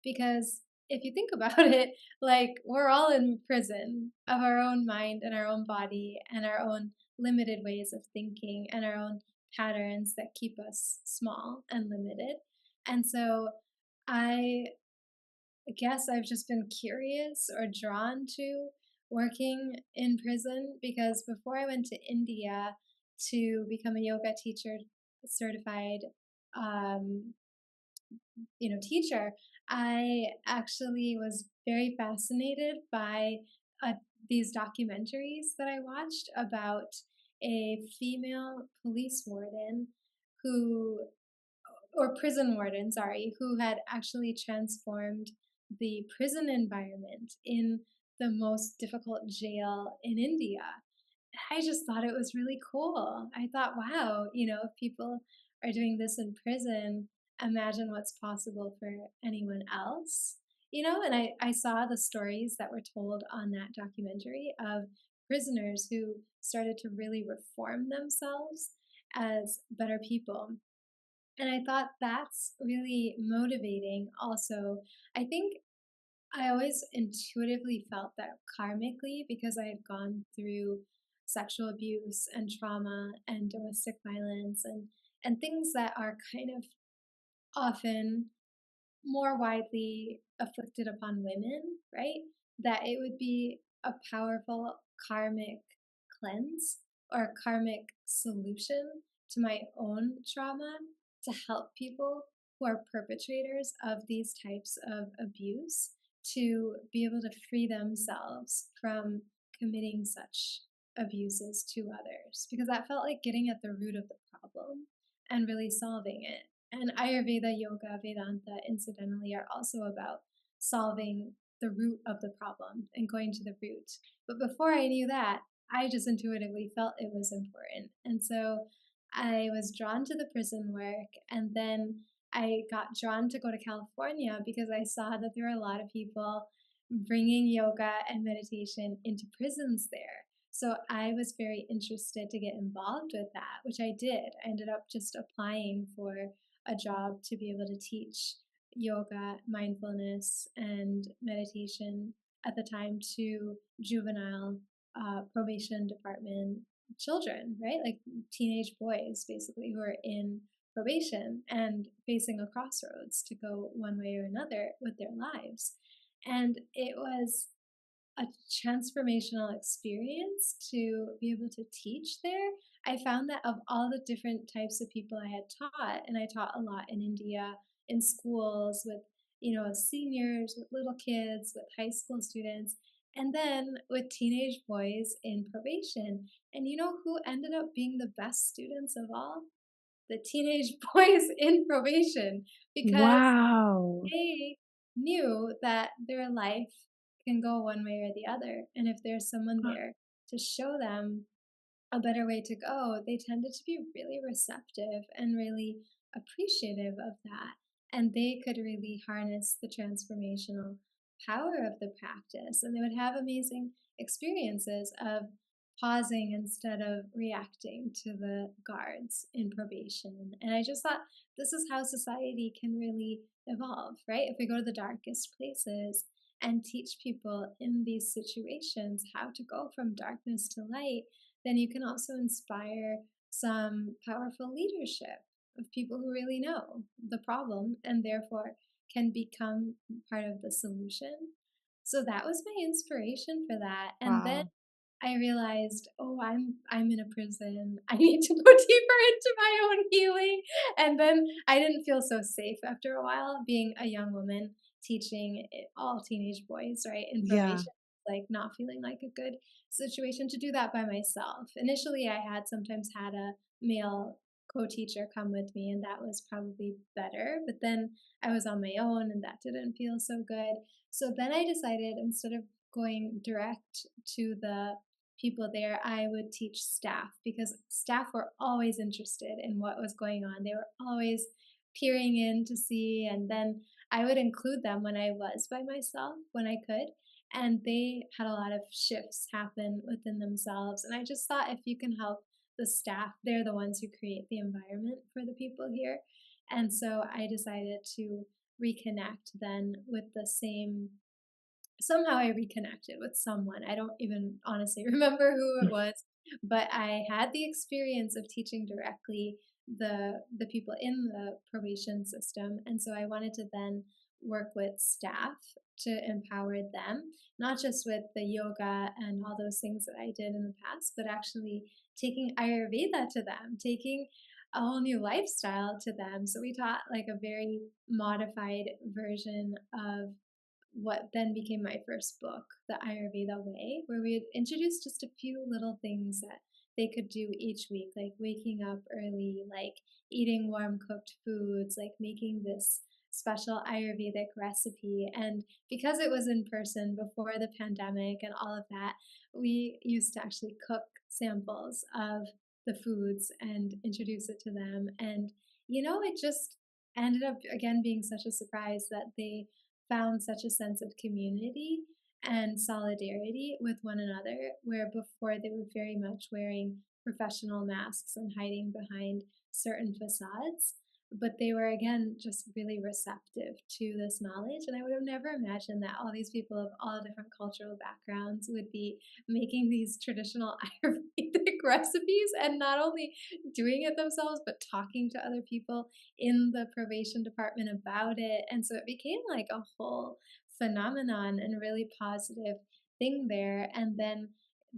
Because if you think about it, like we're all in prison of our own mind and our own body and our own limited ways of thinking and our own patterns that keep us small and limited. And so I guess I've just been curious or drawn to working in prison because before I went to India to become a yoga teacher certified um, teacher, I actually was very fascinated by uh, these documentaries that I watched about a female police warden who or prison warden, sorry, who had actually transformed the prison environment in the most difficult jail in India. I just thought it was really cool. I thought, wow, if people are doing this in prison, imagine what's possible for anyone else. And I saw the stories that were told on that documentary of prisoners who started to really reform themselves as better people. And I thought that's really motivating also. I think I always intuitively felt that karmically because I had gone through sexual abuse and trauma and domestic violence and things that are kind of often more widely afflicted upon women, right? That it would be a powerful karmic cleanse or a karmic solution to my own trauma to help people who are perpetrators of these types of abuse to be able to free themselves from committing such abuses to others because that felt like getting at the root of the problem and really solving it. And Ayurveda, yoga, Vedanta, incidentally, are also about solving the root of the problem and going to the root. But before I knew that, I just intuitively felt it was important. And so I was drawn to the prison work. And then I got drawn to go to California because I saw that there were a lot of people bringing yoga and meditation into prisons there. So I was very interested to get involved with that, which I did. I ended up just applying for a job to be able to teach yoga, mindfulness, and meditation at the time to juvenile probation department children, right? Like teenage boys, basically, who are in probation and facing a crossroads to go one way or another with their lives. And it was a transformational experience to be able to teach there. I found that of all the different types of people I had taught, and I taught a lot in India in schools with, seniors, with little kids, with high school students, and then with teenage boys in probation. And you know who ended up being the best students of all? The teenage boys in probation, because Wow. they knew that their life can go one way or the other. And if there's someone there to show them a better way to go, they tended to be really receptive and really appreciative of that. And they could really harness the transformational power of the practice. And they would have amazing experiences of pausing instead of reacting to the guards in probation. And I just thought this is how society can really evolve, right? If we go to the darkest places and teach people in these situations how to go from darkness to light, then you can also inspire some powerful leadership of people who really know the problem and therefore can become part of the solution. So that was my inspiration for that. And then Wow. I realized, oh, I'm in a prison. I need to go deeper into my own healing. And then I didn't feel so safe after a while being a young woman teaching all teenage boys, right, in Yeah. probation, like not feeling like a good situation to do that by myself. Initially, I had sometimes had a male co-teacher come with me and that was probably better, but then I was on my own and that didn't feel so good. So then I decided instead of going direct to the people there, I would teach staff because staff were always interested in what was going on. They were always peering in to see, and then I would include them when I was by myself when I could. And they had a lot of shifts happen within themselves. And I just thought if you can help the staff, they're the ones who create the environment for the people here. And so I decided to reconnect then with the same. Somehow I reconnected with someone. I don't even honestly remember who it was, but I had the experience of teaching directly the people in the probation system, and so I wanted to then work with staff to empower them, not just with the yoga and all those things that I did in the past, but actually taking Ayurveda to them, taking a whole new lifestyle to them. So we taught like a very modified version of what then became my first book, The Ayurveda Way, where we had introduced just a few little things that they could do each week, like waking up early, like eating warm cooked foods, like making this special Ayurvedic recipe. And because it was in person before the pandemic and all of that, we used to actually cook samples of the foods and introduce it to them. And, it just ended up again being such a surprise that they found such a sense of community and solidarity with one another, where before they were very much wearing professional masks and hiding behind certain facades. But they were, again, just really receptive to this knowledge. And I would have never imagined that all these people of all different cultural backgrounds would be making these traditional Ayurvedic recipes and not only doing it themselves, but talking to other people in the probation department about it. And so it became like a whole phenomenon and really positive thing there. And then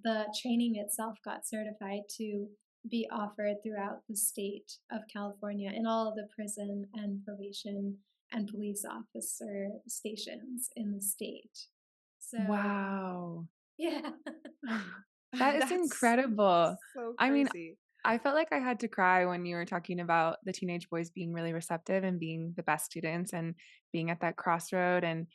the training itself got certified to be offered throughout the state of California in all of the prison and probation and police officer stations in the state. So, Wow. yeah. That is That's incredible. so I mean, crazy. I felt like I had to cry when you were talking about the teenage boys being really receptive and being the best students and being at that crossroad. And,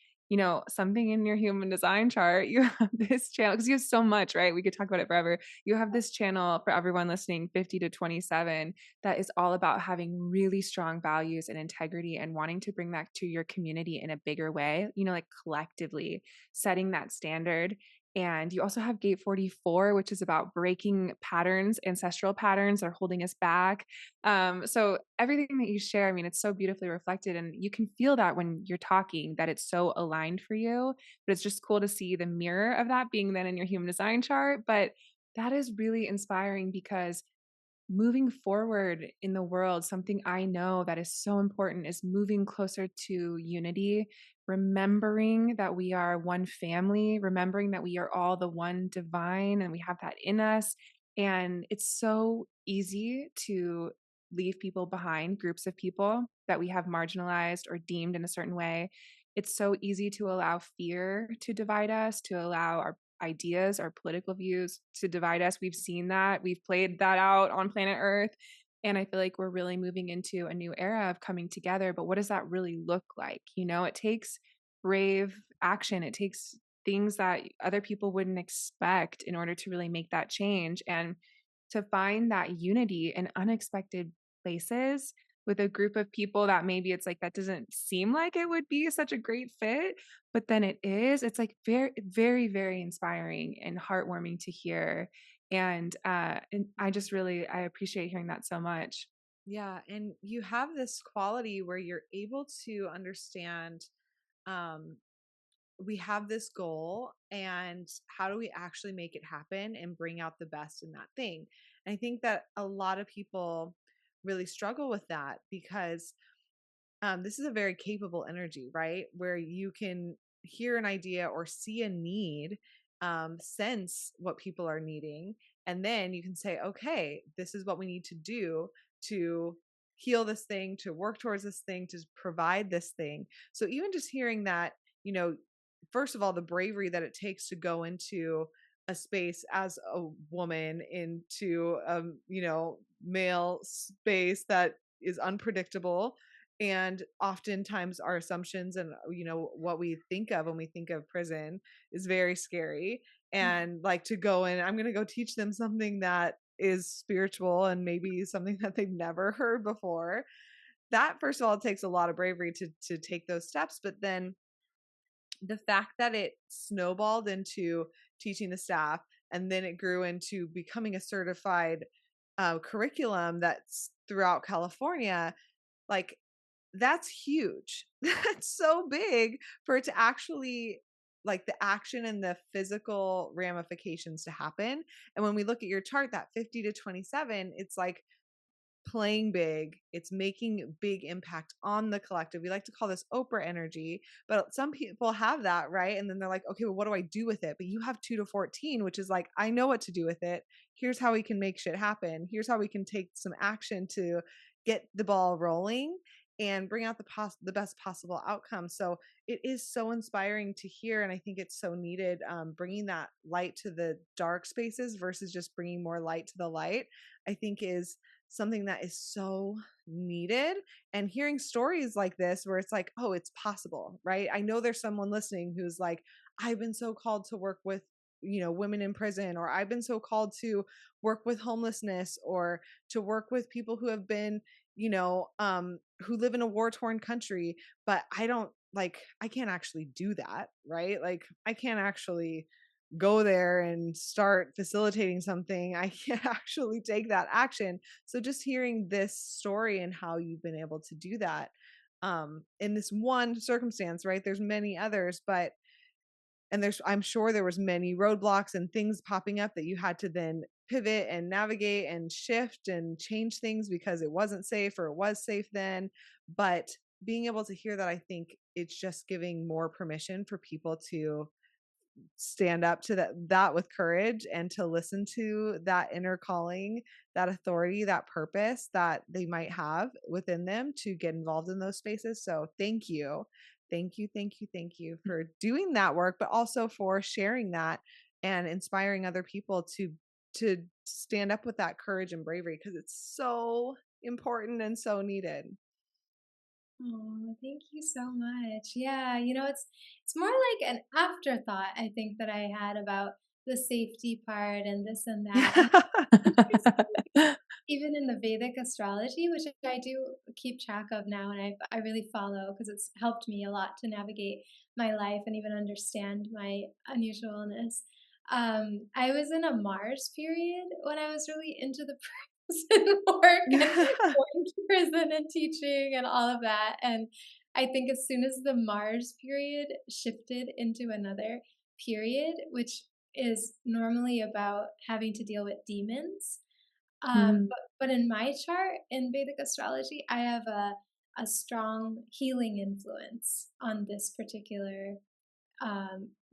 something in your human design chart, you have this channel because you have so much, right? We could talk about it forever. You have this channel for everyone listening, 50 to 27, that is all about having really strong values and integrity and wanting to bring that to your community in a bigger way, like collectively setting that standard. And you also have gate 44, which is about breaking patterns, ancestral patterns that are holding us back. So everything that you share, I mean, it's so beautifully reflected, and you can feel that when you're talking that it's so aligned for you. But it's just cool to see the mirror of that being then in your human design chart. But that is really inspiring because moving forward in the world, something I know that is so important is moving closer to unity, remembering that we are one family, remembering that we are all the one divine and we have that in us. And it's so easy to leave people behind, groups of people that we have marginalized or deemed in a certain way. It's so easy to allow fear to divide us, to allow our ideas, our political views to divide us. We've seen that. We've played that out on planet Earth. And I feel like we're really moving into a new era of coming together. But what does that really look like? It takes brave action. It takes things that other people wouldn't expect in order to really make that change. And to find that unity in unexpected places with a group of people that maybe it's like that doesn't seem like it would be such a great fit, but then it is. It's like very, very, very inspiring and heartwarming to hear. And I just really I appreciate hearing that so much. Yeah, and you have this quality where you're able to understand um we have this goal, and how do we actually make it happen and bring out the best in that thing. And I think that a lot of people really struggle with that because this is a very capable energy, right? Where you can hear an idea or see a need, sense what people are needing, and then you can say, okay, this is what we need to do to heal this thing, to work towards this thing, to provide this thing. So even just hearing that, you know, first of all, the bravery that it takes to go into a space as a woman into male space that is unpredictable, and oftentimes our assumptions and what we think of when we think of prison is very scary. And like, to go in, I'm going to go teach them something that is spiritual and maybe something that they've never heard before. That, first of all, it takes a lot of bravery to take those steps. But then the fact that it snowballed into teaching the staff, and then it grew into becoming a certified curriculum that's throughout California, like, that's huge. That's so big for it to actually like the action and the physical ramifications to happen. And when we look at your chart, that 50 to 27, it's like playing big. It's making big impact on the collective. We like to call this Oprah energy, but some people have that, right? And then they're like, okay, well, what do I do with it? But you have 2 to 14, which is like, I know what to do with it. Here's how we can make shit happen. Here's how we can take some action to get the ball rolling and bring out the best possible outcome. So it is so inspiring to hear. And I think it's so needed, bringing that light to the dark spaces versus just bringing more light to the light, I think is something that is so needed. And hearing stories like this where it's like, oh, it's possible, right? I know there's someone listening who's like, I've been so called to work with, women in prison, or I've been so called to work with homelessness, or to work with people who have been, who live in a war torn country, but I can't actually do that, right? Like I can't actually go there and start facilitating something. I can't actually take that action. So just hearing this story and how you've been able to do that, in this one circumstance, right? There's many others, but and I'm sure there was many roadblocks and things popping up that you had to then pivot and navigate and shift and change things because it wasn't safe or it was safe then. But being able to hear that, I think it's just giving more permission for people to stand up to that with courage and to listen to that inner calling, that authority, that purpose that they might have within them to get involved in those spaces. So thank you. Thank you, thank you, thank you for doing that work, but also for sharing that and inspiring other people to stand up with that courage and bravery because it's so important and so needed. Oh, thank you so much. Yeah, it's more like an afterthought I think that I had about the safety part and this and that. And interesting, even in the Vedic astrology, which I do keep track of now and I really follow because it's helped me a lot to navigate my life and even understand my unusualness. I was in a Mars period when I was really into the prison work and going to prison and teaching and all of that. And I think as soon as the Mars period shifted into another period, which is normally about having to deal with demons, Mm, but in my chart in Vedic astrology, I have a strong healing influence on this particular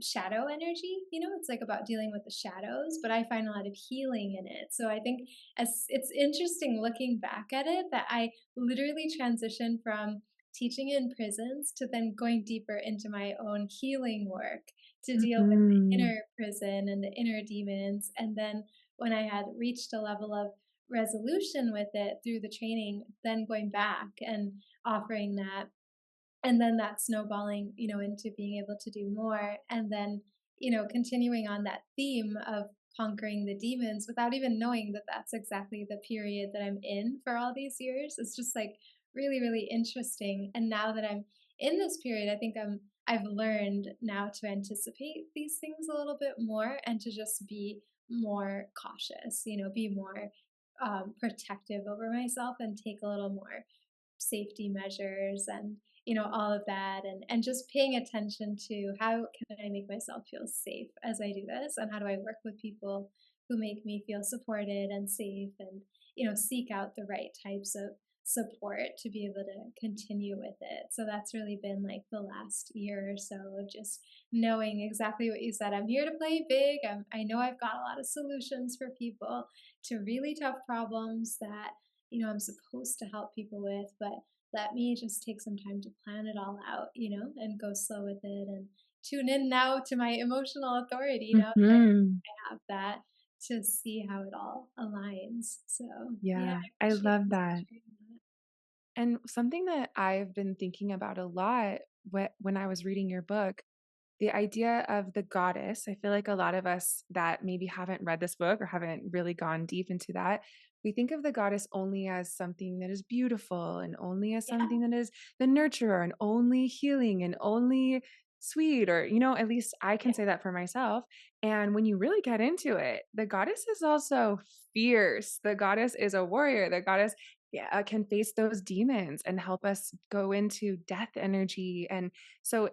shadow energy. It's like about dealing with the shadows, but I find a lot of healing in it. So I think as it's interesting looking back at it that I literally transitioned from teaching in prisons to then going deeper into my own healing work to deal with the mhm, inner prison and the inner demons. And then when I had reached a level of resolution with it through the training, then going back and offering that, and then that snowballing, into being able to do more, and then, continuing on that theme of conquering the demons without even knowing that that's exactly the period that I'm in for all these years. It's just like really, really interesting. And now that I'm in this period, I think I've learned now to anticipate these things a little bit more and to just be more cautious, be more protective over myself and take a little more safety measures and all of that, and just paying attention to how can I make myself feel safe as I do this, and how do I work with people who make me feel supported and safe, and seek out the right types of support to be able to continue with it. So that's really been like the last year or so of just knowing exactly what you said. I'm here to play big. I know I've got a lot of solutions for people to really tough problems that I'm supposed to help people with, but let me just take some time to plan it all out, and go slow with it and tune in now to my emotional authority now that mhm. I have that to see how it all aligns. So, yeah, Yeah, I I appreciate love you that. sharing that. And something that I've been thinking about a lot when I was reading your book, the idea of the goddess. I feel like a lot of us that maybe haven't read this book or haven't really gone deep into that, we think of the goddess only as something that is beautiful and only as Yeah, something that is the nurturer and only healing and only sweet, or, at least I can yeah, say that for myself. And when you really get into it, the goddess is also fierce. The goddess is a warrior. The goddess yeah, can face those demons and help us go into death energy. And so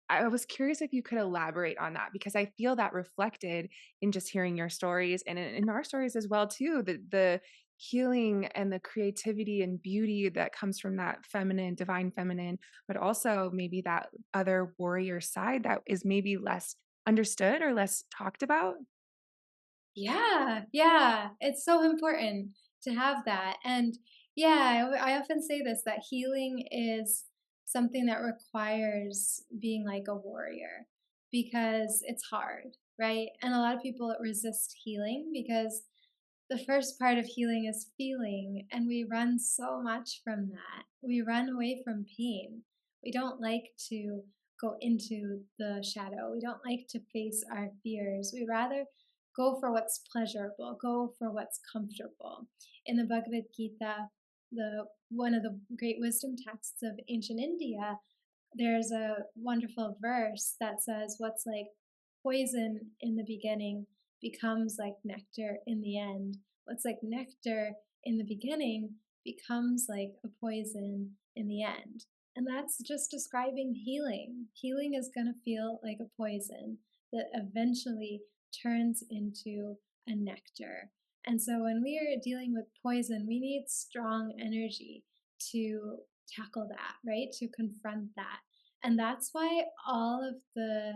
I was curious if you could elaborate on that because I feel that reflected in just hearing your stories and in our stories as well too. The healing and the creativity and beauty that comes from that feminine, divine feminine, but also maybe that other warrior side that is maybe less understood or less talked about. Yeah, yeah, it's so important to have that, and yeah, I often say this, that healing is something that requires being like a warrior because it's hard, right? And a lot of people resist healing because the first part of healing is feeling, and we run so much from that. We run away from pain. We don't like to go into the shadow. We don't like to face our fears. We rather go for what's pleasurable, go for what's comfortable. In the Bhagavad Gita, the one of the great wisdom texts of ancient India, there's a wonderful verse that says, what's like poison in the beginning becomes like nectar in the end. What's like nectar in the beginning becomes like a poison in the end. And that's just describing healing. Healing is going to feel like a poison that eventually turns into a nectar. And so when we are dealing with poison, we need strong energy to tackle that, right? To confront that. And that's why all of the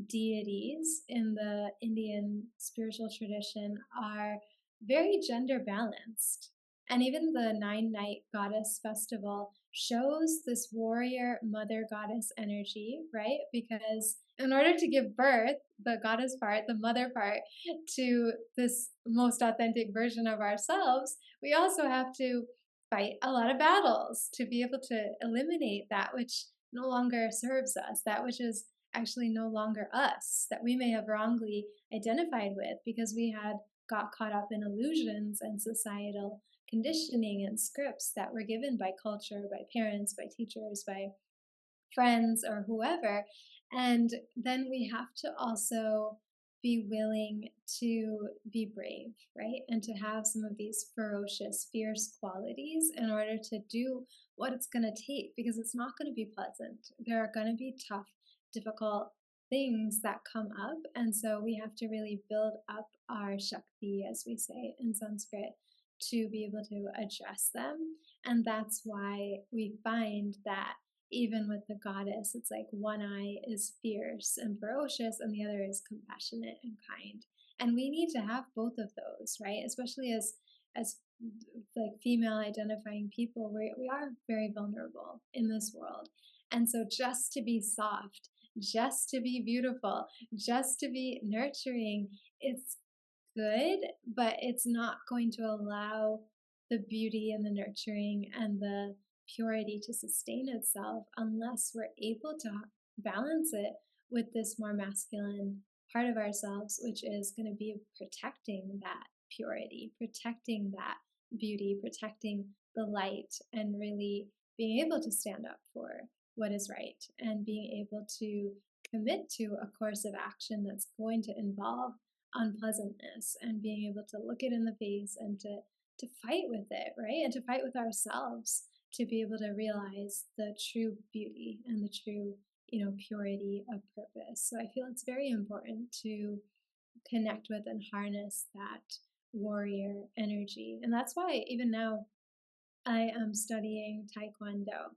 deities in the Indian spiritual tradition are very gender balanced. And even the 9 night goddess festival shows this warrior mother goddess energy, right? Because in order to give birth, the goddess part, the mother part, to this most authentic version of ourselves, we also have to fight a lot of battles to be able to eliminate that which no longer serves us, that which is actually no longer us, that we may have wrongly identified with because we had got caught up in illusions and societal conditioning and scripts that were given by culture, by parents, by teachers, by friends, or whoever. And then we have to also be willing to be brave, right? And to have some of these ferocious, fierce qualities in order to do what it's going to take, because it's not going to be pleasant. There are going to be tough, difficult things that come up. And so we have to really build up our Shakti, as we say in Sanskrit, to be able to address them. And that's why we find that even with the goddess, it's like one eye is fierce and ferocious, and the other is compassionate and kind. And we need to have both of those, right? Especially as like female identifying people, we are very vulnerable in this world. And so just to be soft, just to be beautiful, just to be nurturing, it's good, but it's not going to allow the beauty and the nurturing and the purity to sustain itself unless we're able to balance it with this more masculine part of ourselves, which is going to be protecting that purity, protecting that beauty, protecting the light, and really being able to stand up for what is right and being able to commit to a course of action that's going to involve unpleasantness and being able to look it in the face and to fight with it, right? And to fight with ourselves to be able to realize the true beauty and the true, purity of purpose. So I feel it's very important to connect with and harness that warrior energy. And that's why even now I am studying Taekwondo.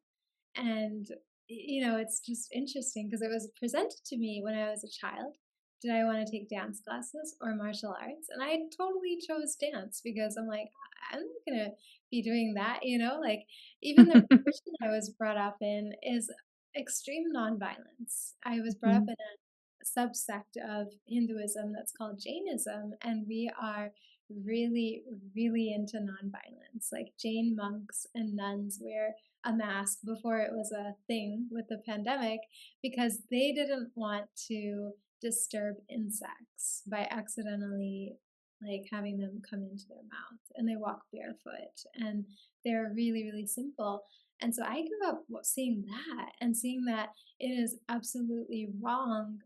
And, it's just interesting because it was presented to me when I was a child. Did I want to take dance classes or martial arts? And I totally chose dance because I'm like, I'm not going to be doing that, like even the religion I was brought up in is extreme nonviolence. I was brought up Mhm. in a subsect of Hinduism that's called Jainism, and we are really, really into nonviolence. Like Jain monks and nuns wear a mask before it was a thing with the pandemic because they didn't want to disturb insects by accidentally like having them come into their mouth, and they walk barefoot, and they're really, really simple. And so I grew up seeing that and seeing that it is absolutely wrong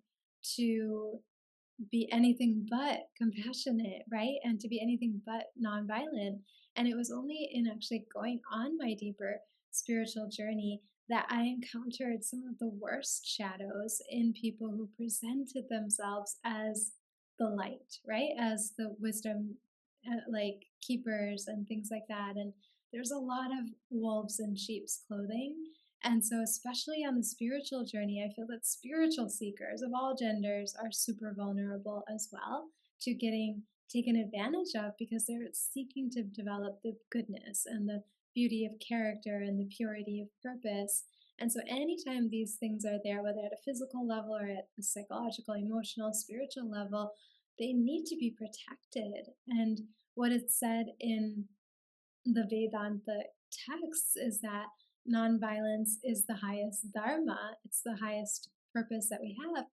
to be anything but compassionate, right? And to be anything but nonviolent. And it was only in actually going on my deeper spiritual journey that I encountered some of the worst shadows in people who presented themselves as the light, right? As the wisdom, like keepers and things like that. And there's a lot of wolves in sheep's clothing. And so, especially on the spiritual journey, I feel that spiritual seekers of all genders are super vulnerable as well to getting taken advantage of because they're seeking to develop the goodness and the beauty of character and the purity of purpose. And so, anytime these things are there, whether at a physical level or at a psychological, emotional, spiritual level, they need to be protected. And what is said in the Vedanta texts is that nonviolence is the highest dharma, it's the highest purpose that we have.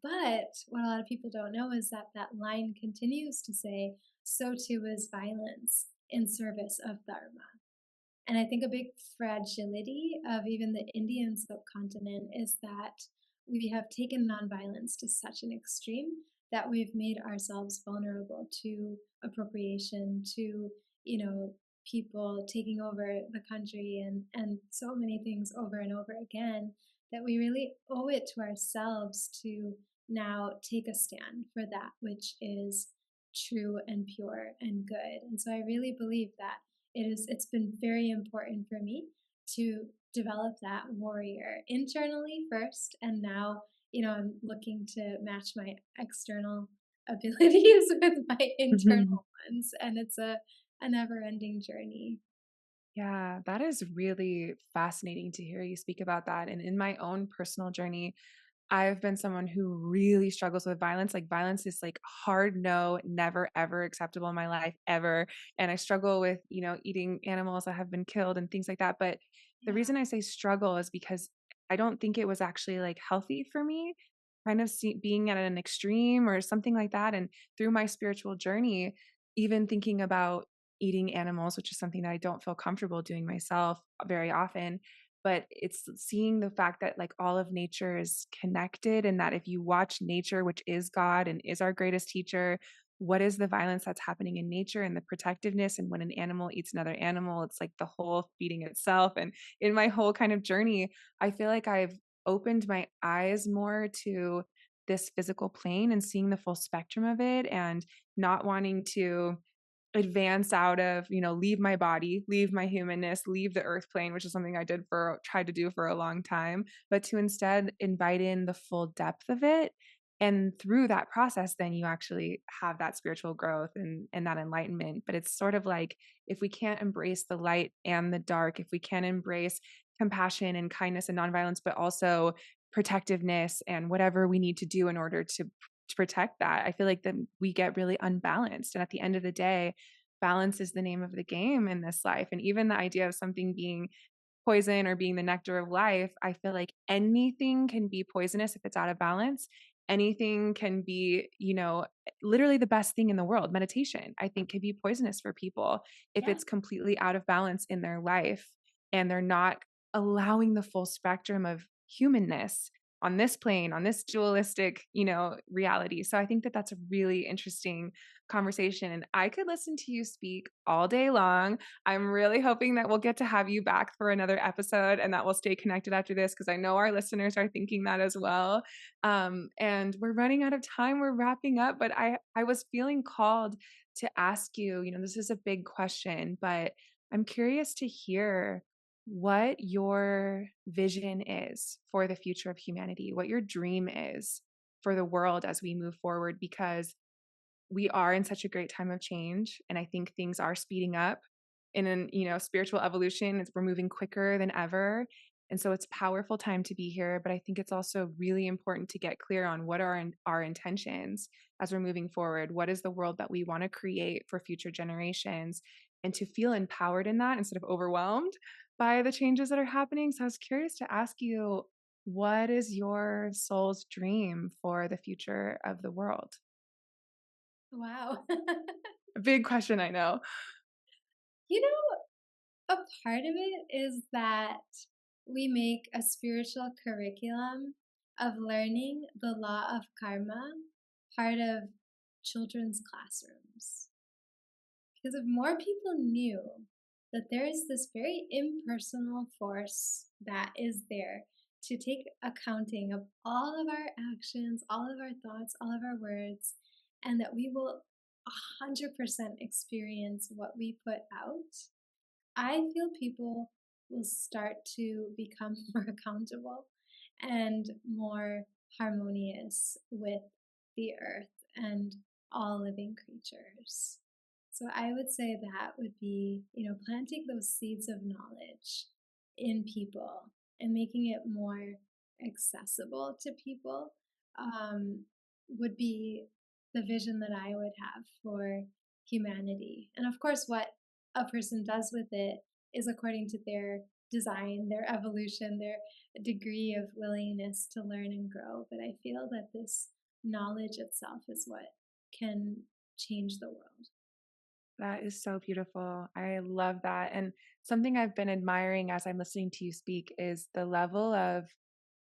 But what a lot of people don't know is that that line continues to say, so too is violence in service of dharma. And I think a big fragility of even the Indian subcontinent is that we have taken nonviolence to such an extreme that we've made ourselves vulnerable to appropriation, to, people taking over the country and so many things over and over again that we really owe it to ourselves to now take a stand for that which is true and pure and good. And so I really believe that it's been very important for me to develop that warrior internally first, and now I'm looking to match my external abilities with my internal ones, and it's a never ending journey. Yeah, that is really fascinating to hear you speak about that. And in my own personal journey, I've been someone who really struggles with violence. Like violence is like hard no, never ever acceptable in my life ever. And I struggle with, eating animals that have been killed and things like that. But the Yeah. reason I say struggle is because I don't think it was actually like healthy for me, kind of being at an extreme or something like that. And through my spiritual journey, even thinking about eating animals, which is something that I don't feel comfortable doing myself very often, but it's seeing the fact that like all of nature is connected, and that if you watch nature, which is God and is our greatest teacher, what is the violence that's happening in nature and the protectiveness, and when an animal eats another animal, it's like the whole feeding itself. And in my whole kind of journey, I feel like I've opened my eyes more to this physical plane and seeing the full spectrum of it, and not wanting to advance out of, leave my body, leave my humanness, leave the earth plane, which is something I tried to do for a long time, but to instead invite in the full depth of it. And through that process, then you actually have that spiritual growth and that enlightenment. But it's sort of like if we can't embrace the light and the dark, if we can't embrace compassion and kindness and nonviolence, but also protectiveness and whatever we need to do in order to protect that, I feel like then we get really unbalanced. And at the end of the day, balance is the name of the game in this life. And even the idea of something being poison or being the nectar of life, I feel like anything can be poisonous if it's out of balance. Anything can be, literally the best thing in the world. Meditation, I think, can be poisonous for people if Yeah. it's completely out of balance in their life and they're not allowing the full spectrum of humanness on this plane, on this dualistic, reality. So I think that that's a really interesting conversation. And I could listen to you speak all day long. I'm really hoping that we'll get to have you back for another episode and that we'll stay connected after this, because I know our listeners are thinking that as well. And we're running out of time. We're wrapping up, but I was feeling called to ask you, this is a big question, but I'm curious to hear what your vision is for the future of humanity, what your dream is for the world as we move forward, because we are in such a great time of change. And I think things are speeding up in an, spiritual evolution. We're moving quicker than ever. And so it's a powerful time to be here. But I think it's also really important to get clear on what are our intentions as we're moving forward. What is the world that we want to create for future generations? And to feel empowered in that instead of overwhelmed by the changes that are happening. So I was curious to ask you, what is your soul's dream for the future of the world? Wow. A big question, I know. you A part of it is that we make a spiritual curriculum of learning the law of karma part of children's classrooms. Because if more people knew that there is this very impersonal force that is there to take accounting of all of our actions, all of our thoughts, all of our words, and that we will 100% experience what we put out, I feel people will start to become more accountable and more harmonious with the earth and all living creatures. So I would say that would be, planting those seeds of knowledge in people and making it more accessible to people would be the vision that I would have for humanity. And of course, what a person does with it is according to their design, their evolution, their degree of willingness to learn and grow. But I feel that this knowledge itself is what can change the world. That is so beautiful. I love that. And something I've been admiring as I'm listening to you speak is the level of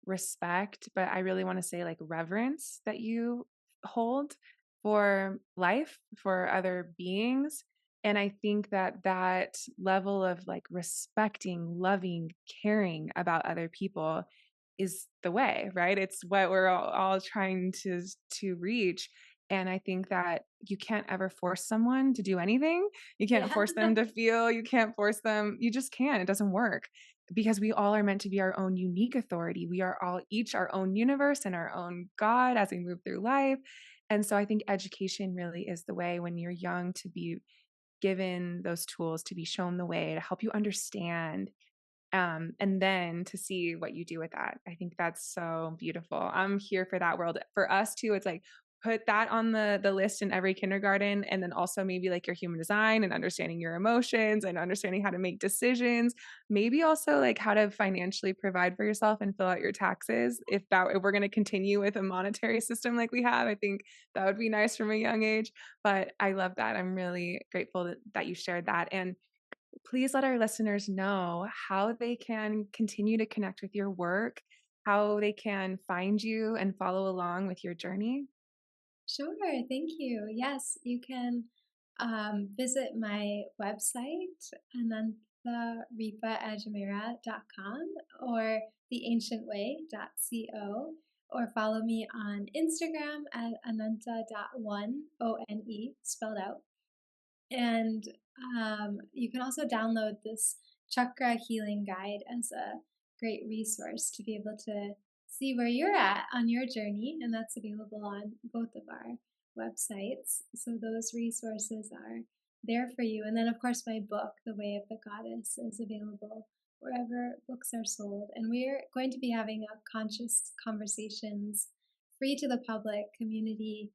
respect, but I really want to say like reverence that you hold for life, for other beings. And I think that that level of like respecting, loving, caring about other people is the way, right? It's what we're all trying to reach. And I think that you can't ever force someone to do anything. You can't Yeah. force them to feel. You can't force them. You just can't. It doesn't work because we all are meant to be our own unique authority. We are all each our own universe and our own God as we move through life. And so I think education really is the way when you're young to be given those tools, to be shown the way, to help you understand, and then to see what you do with that. I think that's so beautiful. I'm here for that world. For us too, it's like put that on the list in every kindergarten, and then also maybe like your human design and understanding your emotions and understanding how to make decisions. Maybe also like how to financially provide for yourself and fill out your taxes. If we're going to continue with a monetary system like we have, I think that would be nice from a young age. But I love that. I'm really grateful that you shared that. And please let our listeners know how they can continue to connect with your work, how they can find you and follow along with your journey. Sure, thank you. Yes, you can visit my website, anantaripaajmera.com or theancientway.co, or follow me on Instagram at ananta.one, O-N-E, spelled out. And you can also download this chakra healing guide as a great resource to be able to see where you're at on your journey. And that's available on both of our websites. So those resources are there for you. And then, of course, my book, The Way of the Goddess, is available wherever books are sold. And we're going to be having a conscious conversations free to the public community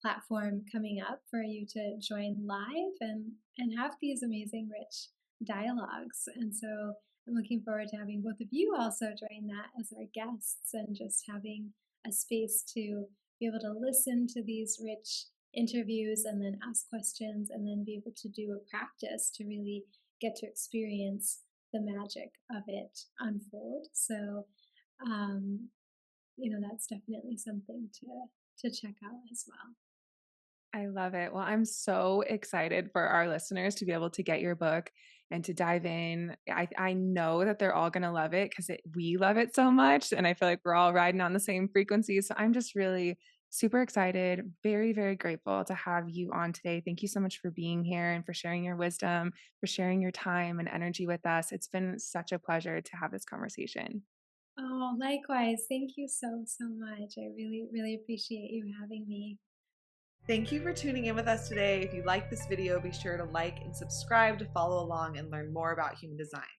platform coming up for you to join live and have these amazing rich dialogues. And so I'm looking forward to having both of you also join that as our guests and just having a space to be able to listen to these rich interviews and then ask questions and then be able to do a practice to really get to experience the magic of it unfold. So that's definitely something to check out as well. I love it. Well, I'm so excited for our listeners to be able to get your book and to dive in. I know that they're all going to love it because we love it so much. And I feel like we're all riding on the same frequency. So I'm just really super excited, very, very grateful to have you on today. Thank you so much for being here and for sharing your wisdom, for sharing your time and energy with us. It's been such a pleasure to have this conversation. Oh, likewise. Thank you so, so much. I really, really appreciate you having me. Thank you for tuning in with us today. If you like this video, be sure to like and subscribe to follow along and learn more about human design.